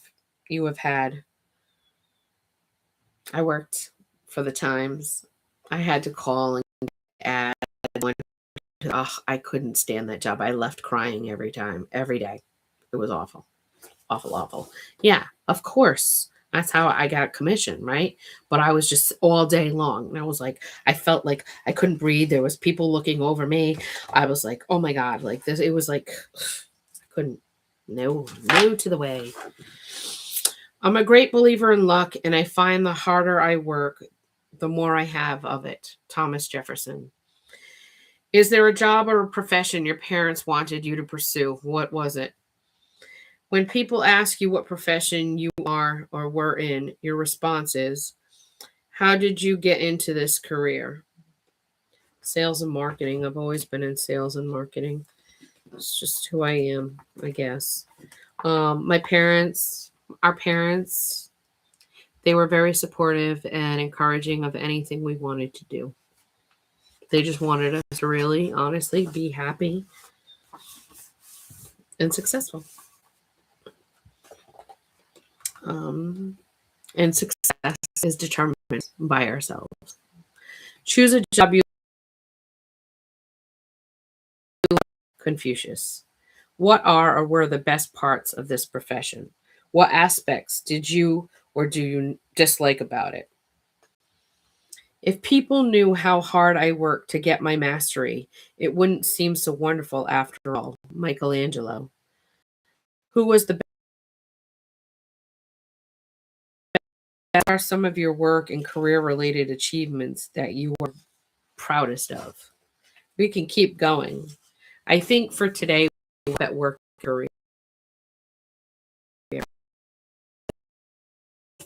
had? I worked for the Times. I had to call and add one. Oh, I couldn't stand that job. I left crying every time, every day. It was awful. Awful, awful. Yeah, of course. That's how I got commission, right? But I was just all day long. And I was like, I felt like I couldn't breathe. There was people looking over me. I was like, oh my God, like this. It was like, I couldn't, no to the way. I'm a great believer in luck, and I find the harder I work, the more I have of it. Thomas Jefferson. Is there a job or a profession your parents wanted you to pursue? What was it? When people ask you what profession you are or were in, your response is, how did you get into this career? Sales and marketing. I've always been in sales and marketing. It's just who I am, I guess. Our parents, they were very supportive and encouraging of anything we wanted to do. They just wanted us to really, honestly, be happy and successful. Um, and success is determined by ourselves. Choose a job you Confucius. What are or were the best parts of this profession? What aspects did you or do you dislike about it? If people knew how hard I worked to get my mastery, it wouldn't seem so wonderful after all. Michelangelo. Who was the best? What are some of your work and career related achievements that you were proudest of? We can keep going. I think for today, that work career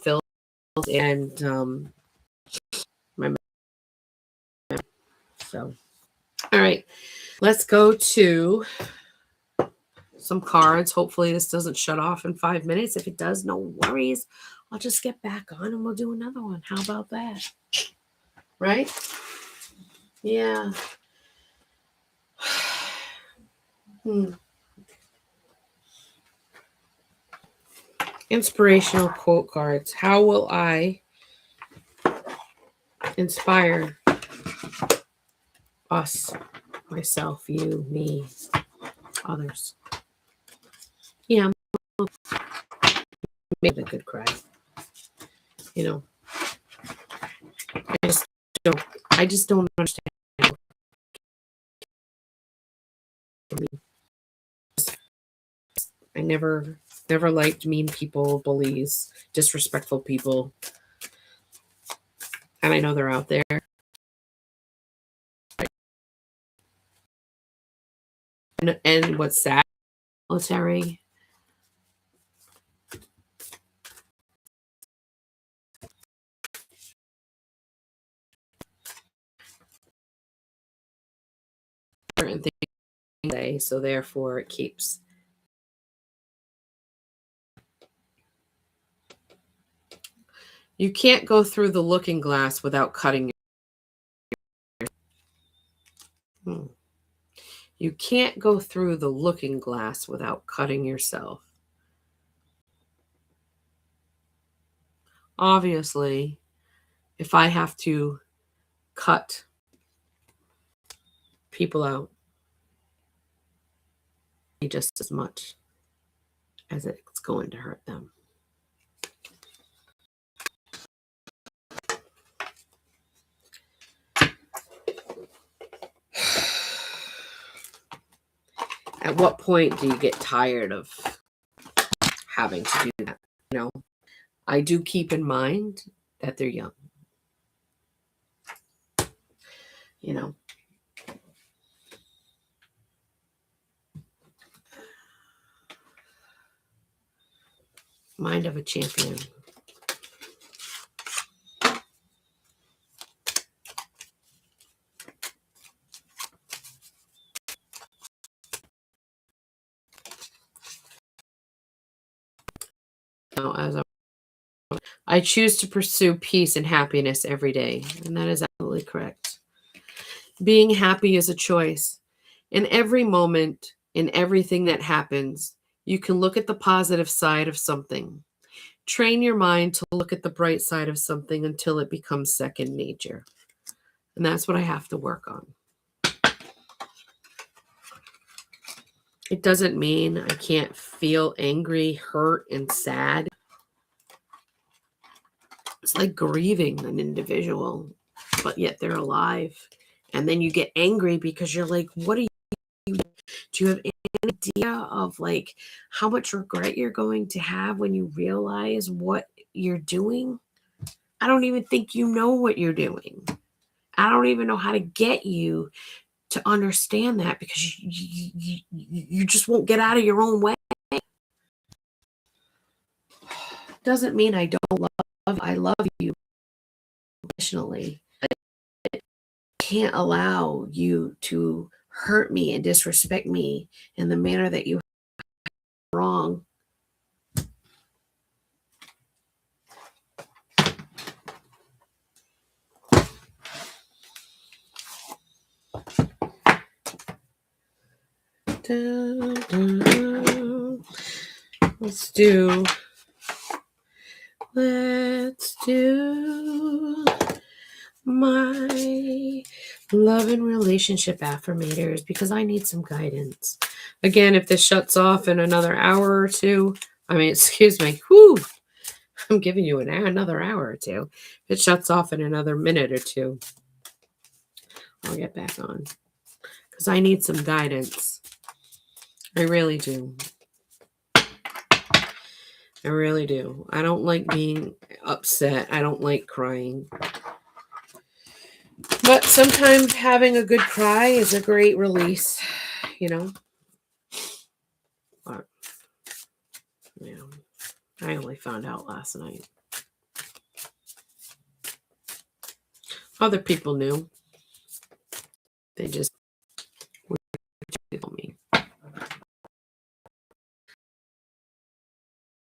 filled and my so all right, let's go to some cards. Hopefully this doesn't shut off in 5 minutes. If it does, no worries. I'll just get back on and we'll do another one. How about that? Right? Yeah. Inspirational quote cards. How will I inspire us, myself, you, me, others? Yeah, made a good cry. You know, I just don't. I just don't understand. I never liked mean people, bullies, disrespectful people. And I know they're out there. And what's sad, military. Certain things say, so therefore it keeps. You can't go through the looking glass without cutting. You can't go through the looking glass without cutting yourself. Obviously, if I have to cut people out just as much as it's going to hurt them. At what point do you get tired of having to do that? You know, I do keep in mind that they're young. You know, mind of a champion. Now, I choose to pursue peace and happiness every day, and that is absolutely correct. Being happy is a choice. In every moment, in everything that happens, you can look at the positive side of something. Train your mind to look at the bright side of something until it becomes second nature. And that's what I have to work on. It doesn't mean I can't feel angry, hurt, and sad. It's like grieving an individual, but yet they're alive. And then you get angry because you're like, what are you? Do you have any idea of like how much regret you're going to have when you realize what you're doing? I don't even think you know what you're doing. I don't even know how to get you to understand that because you just won't get out of your own way. Doesn't mean I don't love. I love you unconditionally. I can't allow you to hurt me and disrespect me in the manner that you are wrong. Let's do my love and relationship affirmators because I need some guidance. Again, if this shuts off in another hour or two, excuse me, I'm giving you another hour or two. If it shuts off in another minute or two, I'll get back on because I need some guidance. I really do. I really do. I don't like being upset. I don't like crying. But sometimes having a good cry is a great release, you know. But, I only found out last night. Other people knew. They just told me.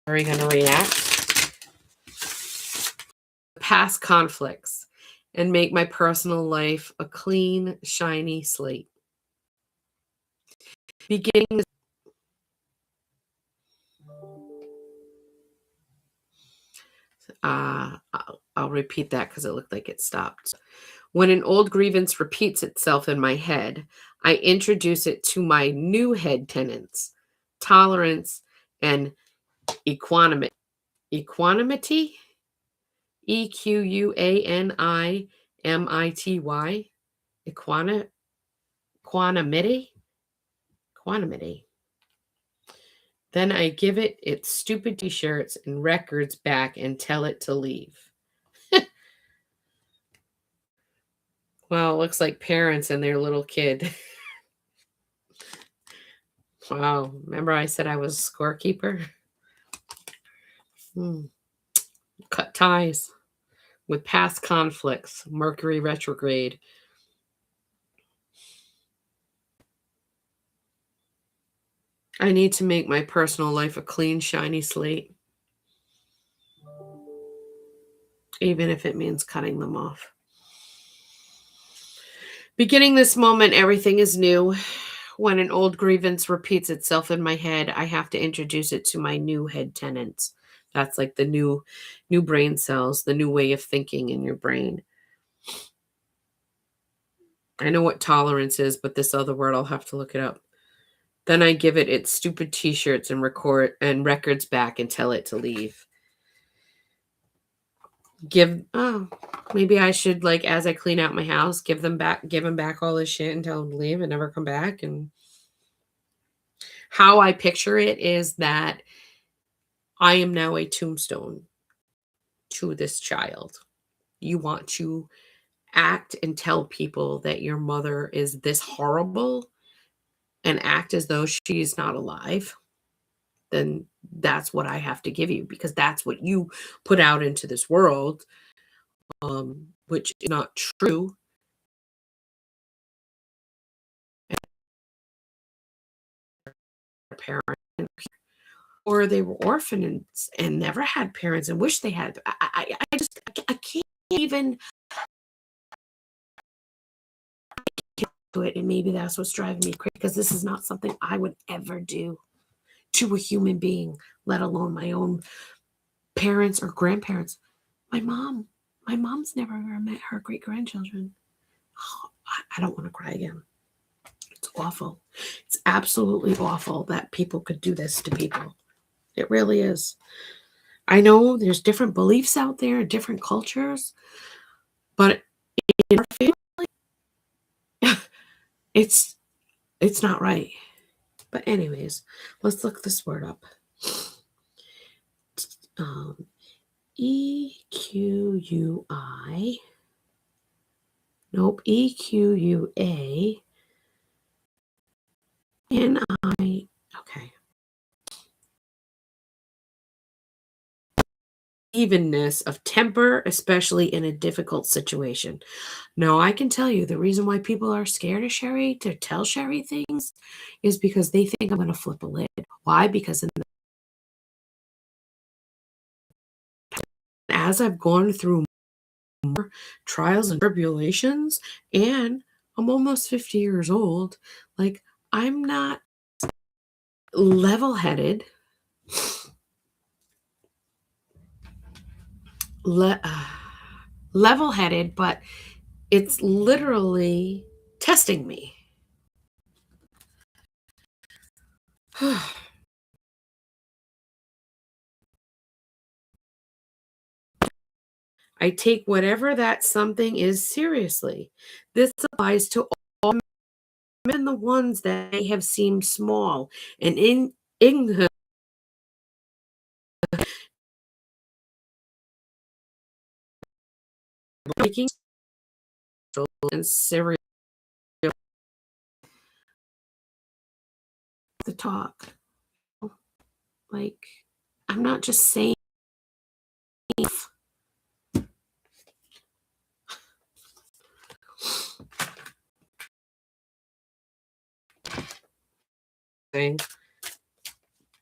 Are we going to react? Past conflicts and make my personal life a clean, shiny slate. Beginning. I'll repeat that because it looked like it stopped. When an old grievance repeats itself in my head, I introduce it to my new head tenants, tolerance and equanimity. Equanimity? Equanimity? Equanimity? Equanimity. Then I give it its stupid t-shirts and records back and tell it to leave. Well, it looks like parents and their little kid. Wow. Remember I said I was a scorekeeper? Cut ties with past conflicts. Mercury retrograde. I need to make my personal life a clean, shiny slate, even if it means cutting them off. Beginning this moment, everything is new. When an old grievance repeats itself in my head, I have to introduce it to my new head tenants. That's like the new brain cells, the new way of thinking in your brain. I know what tolerance is, but this other word I'll have to look it up. Then I give it its stupid t-shirts and records back and tell it to leave. Maybe I should, like, as I clean out my house, give them back all this shit and tell them to leave and never come back. And how I picture it is that I am now a tombstone to this child. You want to act and tell people that your mother is this horrible and act as though she's not alive, then that's what I have to give you, because that's what you put out into this world, which is not true. Parent, or they were orphans and never had parents and wish they had. I can't even do it, and maybe that's what's driving me crazy, because this is not something I would ever do to a human being, let alone my own parents or grandparents. My mom's never met her great grandchildren. Oh, I don't want to cry again. It's awful. It's absolutely awful that people could do this to people. It really is. I know there's different beliefs out there, different cultures, but in our family, it's not right. But anyways, let's look this word up. EQUI. Nope, EQUA. Okay. Evenness of temper, especially in a difficult situation. No, I can tell you the reason why people are scared of Sheri to tell Sheri things is because they think I'm going to flip a lid. Why? Because as I've gone through more trials and tribulations, and I'm almost 50 years old, like, I'm not level-headed, level-headed, but it's literally testing me. I take whatever that something is seriously. This applies to all men, the ones that may have seemed small and ignorant, making and serial the talk. Like, I'm not just saying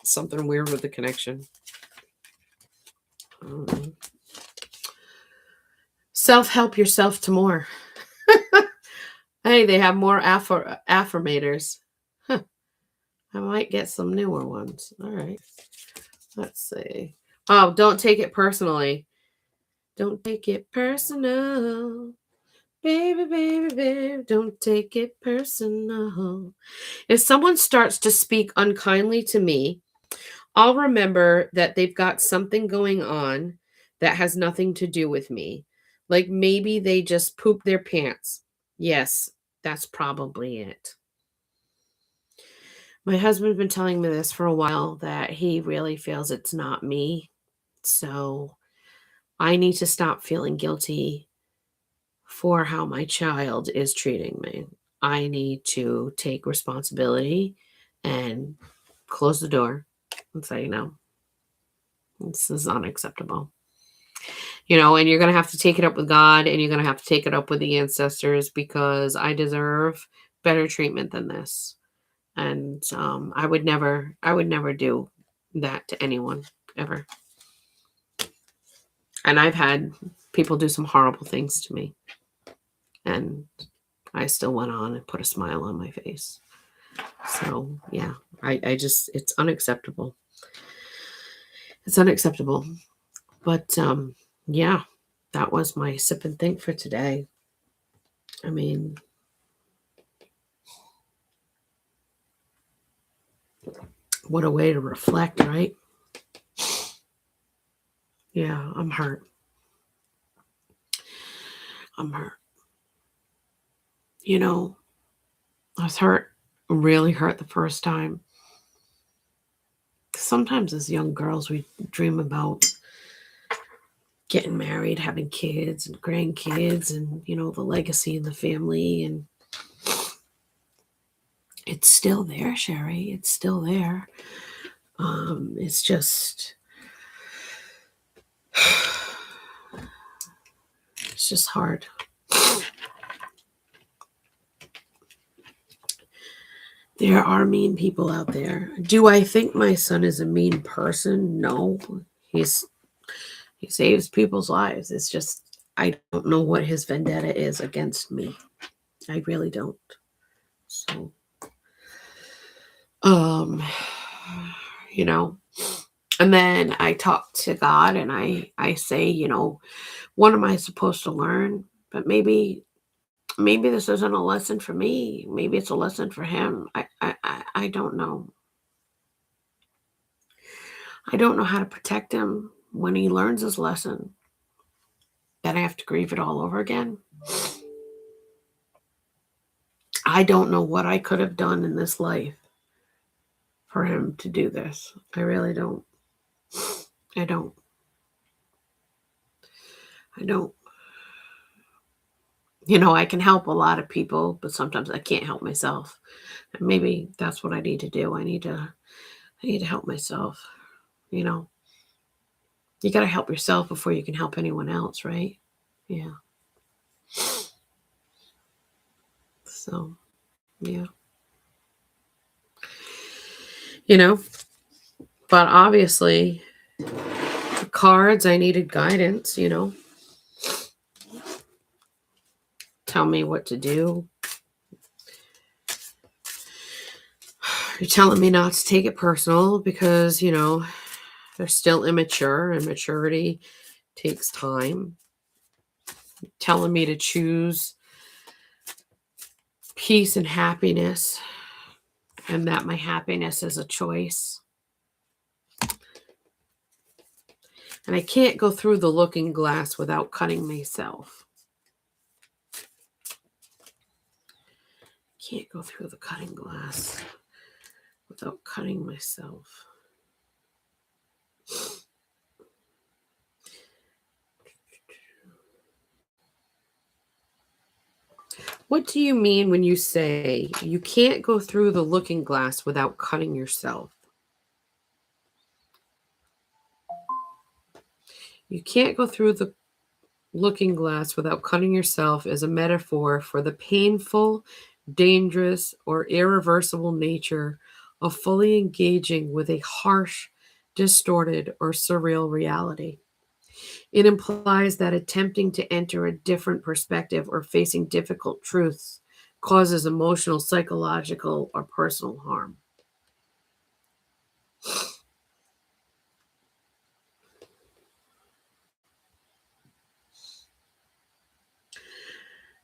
something weird with the connection. Self-help yourself to more. Hey, they have more affirmators. Huh. I might get some newer ones. All right. Let's see. Oh, don't take it personally. Don't take it personal. Baby, baby, baby, don't take it personal. If someone starts to speak unkindly to me, I'll remember that they've got something going on that has nothing to do with me. Like maybe they just pooped their pants. Yes, that's probably it. My husband's been telling me this for a while that he really feels it's not me. So I need to stop feeling guilty for how my child is treating me. I need to take responsibility and close the door and say, no, this is unacceptable. And you're going to have to take it up with God, and you're going to have to take it up with the ancestors, because I deserve better treatment than this. And I would never do that to anyone ever. And I've had people do some horrible things to me, and I still went on and put a smile on my face. So yeah, I just, it's unacceptable. It's unacceptable. But yeah, that was my sip and think for today. I mean, what a way to reflect, right? Yeah, I'm hurt. I'm hurt. You know, I was hurt, really hurt the first time. Sometimes as young girls, we dream about getting married, having kids and grandkids, and, the legacy in the family. And it's still there, Sheri. It's still there. It's just, it's just hard. There are mean people out there. Do I think my son is a mean person? No. He's he saves people's lives. It's just, I don't know what his vendetta is against me. I really don't. So um you know, and then I talk to God, and I say, what am I supposed to learn? But maybe this isn't a lesson for me. Maybe it's a lesson for him. I don't know. I don't know how to protect him when he learns his lesson. Then I have to grieve it all over again. I don't know what I could have done in this life for him to do this. I really don't. I don't. I don't. I can help a lot of people, but sometimes I can't help myself. And maybe that's what I need to do. I need to help myself. You know, you got to help yourself before you can help anyone else, right? Yeah. So, yeah. You know, but obviously, the cards, I needed guidance, tell me what to do. You're telling me not to take it personal because, they're still immature, and maturity takes time. Telling me to choose peace and happiness, and that my happiness is a choice. And I can't go through the looking glass without cutting myself. Can't go through the cutting glass without cutting myself. What do you mean when you say you can't go through the looking glass without cutting yourself? You can't go through the looking glass without cutting yourself is a metaphor for the painful, dangerous, or irreversible nature of fully engaging with a harsh, distorted, or surreal reality. It implies that attempting to enter a different perspective or facing difficult truths causes emotional, psychological, or personal harm.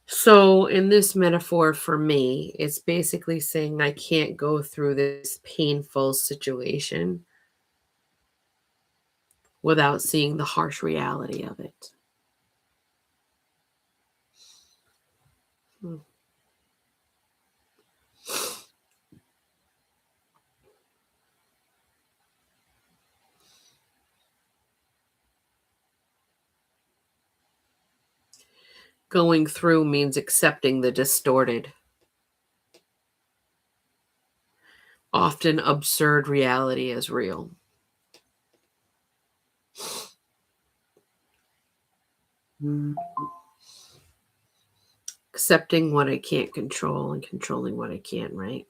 So, in this metaphor for me, it's basically saying I can't go through this painful situation without seeing the harsh reality of it. Hmm. Going through means accepting the distorted, often absurd reality as real. Accepting what I can't control and controlling what I can, right?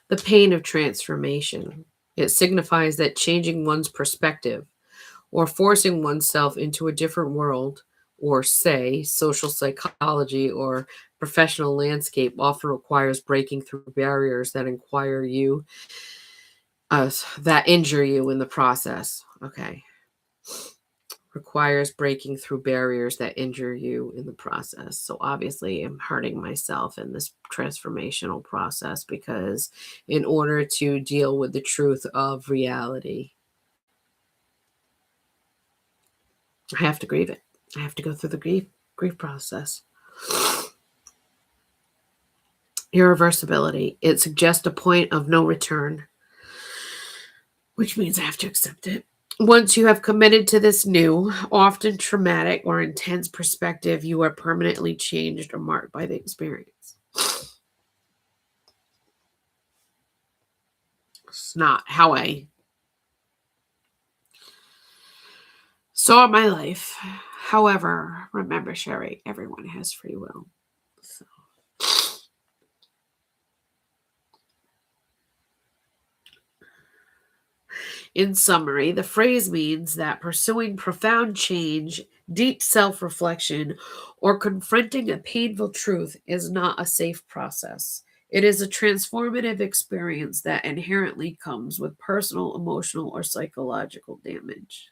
The pain of transformation. It signifies that changing one's perspective or forcing oneself into a different world, or say, social psychology or professional landscape often requires breaking through barriers that that injure you in the process. Okay. Requires breaking through barriers that injure you in the process. So obviously I'm hurting myself in this transformational process because in order to deal with the truth of reality, I have to grieve it. I have to go through the grief process. Irreversibility. It suggests a point of no return, which means I have to accept it. Once you have committed to this new, often traumatic or intense perspective, you are permanently changed or marked by the experience. It's not how I saw my life. However, remember, Sheri, everyone has free will. So. In summary, the phrase means that pursuing profound change, deep self reflection, or confronting a painful truth is not a safe process. It is a transformative experience that inherently comes with personal, emotional, or psychological damage.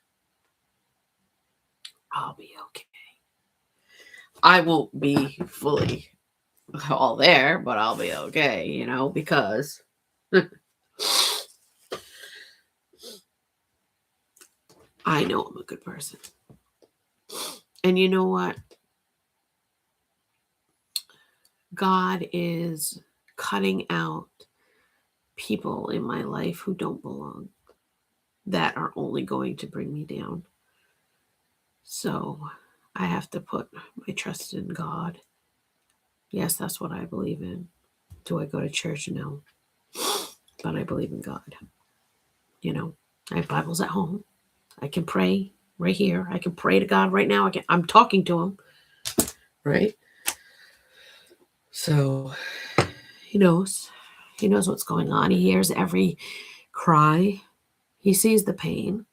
I'll be okay. I won't be fully all there, but I'll be okay, because I know I'm a good person. And you know what? God is cutting out people in my life who don't belong, that are only going to bring me down. So I have to put my trust in God. Yes, that's what I believe in. Do I go to church? No. But I believe in God. I have Bibles at home. I can pray right here. I can pray to God right now. I'm talking to him. Right? So he knows. He knows what's going on. He hears every cry. He sees the pain.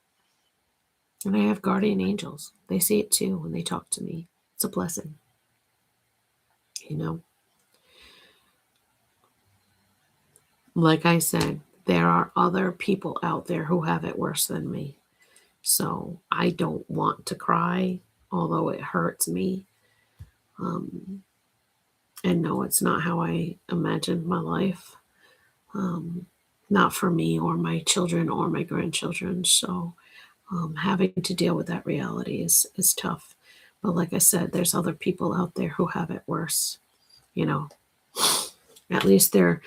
And I have guardian angels. They see it too when they talk to me. It's a blessing. Like I said, there are other people out there who have it worse than me. So I don't want to cry, although it hurts me. And no, it's not how I imagined my life. Not for me or my children or my grandchildren. So having to deal with that reality is tough. But like I said, there's other people out there who have it worse. At least they're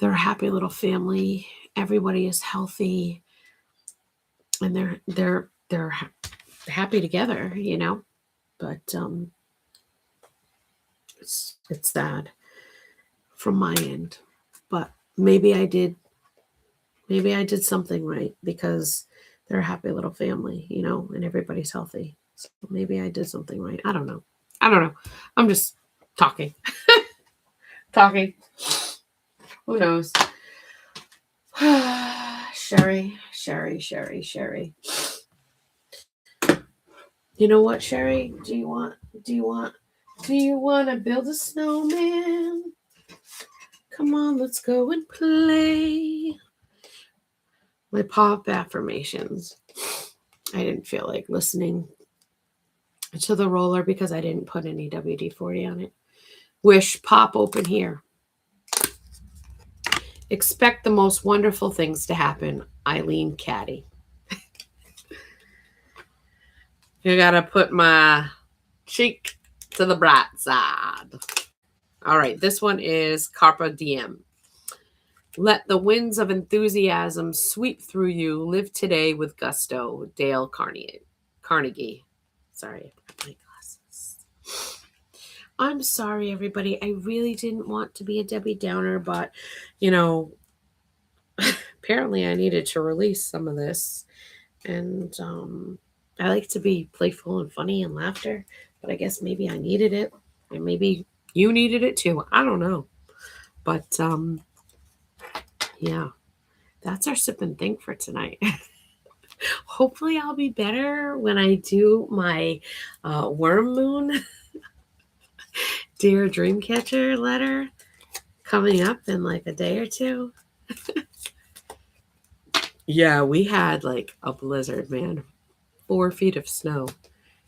a happy little family. Everybody is healthy, and they're happy together. But it's sad from my end. But maybe I did something right because they're a happy little family, and everybody's healthy. So maybe I did something right. I don't know. I'm just talking. Talking. Who knows? Sheri. You know what, Sheri? Do you want to build a snowman? Come on, let's go and play. My pop affirmations. I didn't feel like listening to the roller because I didn't put any WD-40 on it. Wish pop open here. Expect the most wonderful things to happen. Eileen Caddy. You gotta put my cheek to the bright side. All right, this one is Carpe Diem. Let the winds of enthusiasm sweep through you. Live today with gusto. Dale Carnegie. Sorry. My glasses. I'm sorry, everybody. I really didn't want to be a Debbie Downer, but, you know, apparently I needed to release some of this. And I like to be playful and funny and laughter, but I guess maybe I needed it. And maybe you needed it too. I don't know. But yeah, that's our sip and think for tonight. Hopefully, I'll be better when I do my worm moon dear dreamcatcher letter coming up in like a day or two. Yeah, we had like a blizzard, man. 4 feet of snow.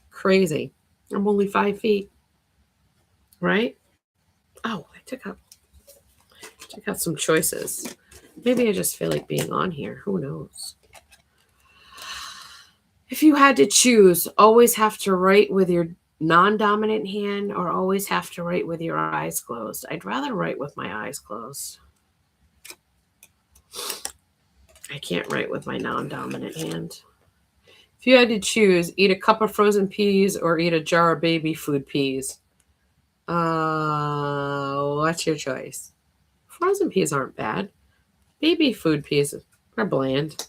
Crazy. I'm only 5 feet, right? Oh, I took out some choices. Maybe I just feel like being on here. Who knows? If you had to choose, always have to write with your non-dominant hand or always have to write with your eyes closed. I'd rather write with my eyes closed. I can't write with my non-dominant hand. If you had to choose, eat a cup of frozen peas or eat a jar of baby food peas. What's your choice? Frozen peas aren't bad. Baby food peas are bland.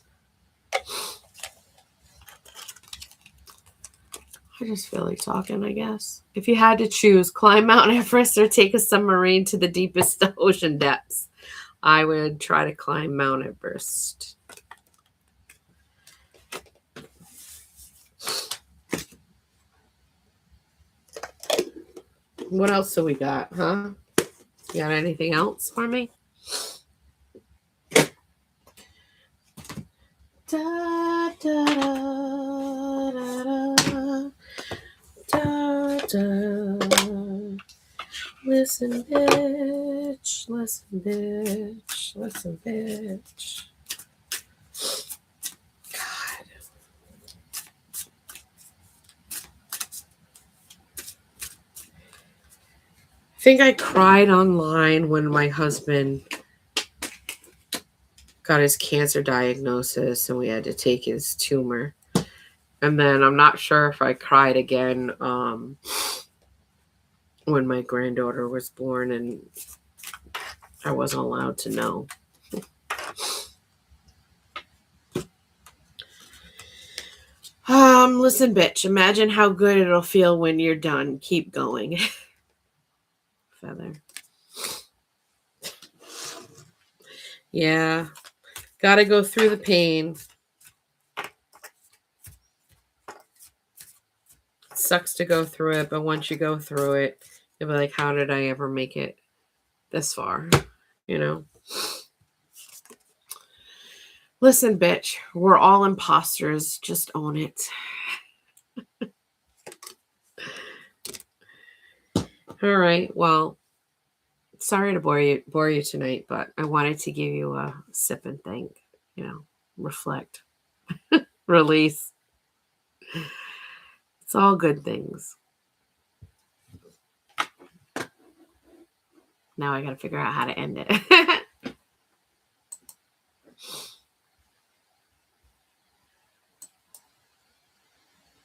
I just feel like talking, I guess. If you had to choose, climb Mount Everest or take a submarine to the deepest ocean depths, I would try to climb Mount Everest. What else do we got, huh? You got anything else for me? Da, da, da, da, da, da. Listen, bitch. Listen, bitch. Listen, bitch. God. I think I cried online when my husband got his cancer diagnosis and we had to take his tumor. And then I'm not sure if I cried again when my granddaughter was born and I wasn't allowed to know. Listen, bitch, imagine how good it'll feel when you're done. Keep going. Feather. Yeah. Gotta go through the pain. It sucks to go through it, but once you go through it, you'll be like, how did I ever make it this far? You know? Listen, bitch, we're all imposters. Just own it. All right. Well, sorry to bore you tonight, but I wanted to give you a sip and think, reflect, release. It's all good things. Now I got to figure out how to end it.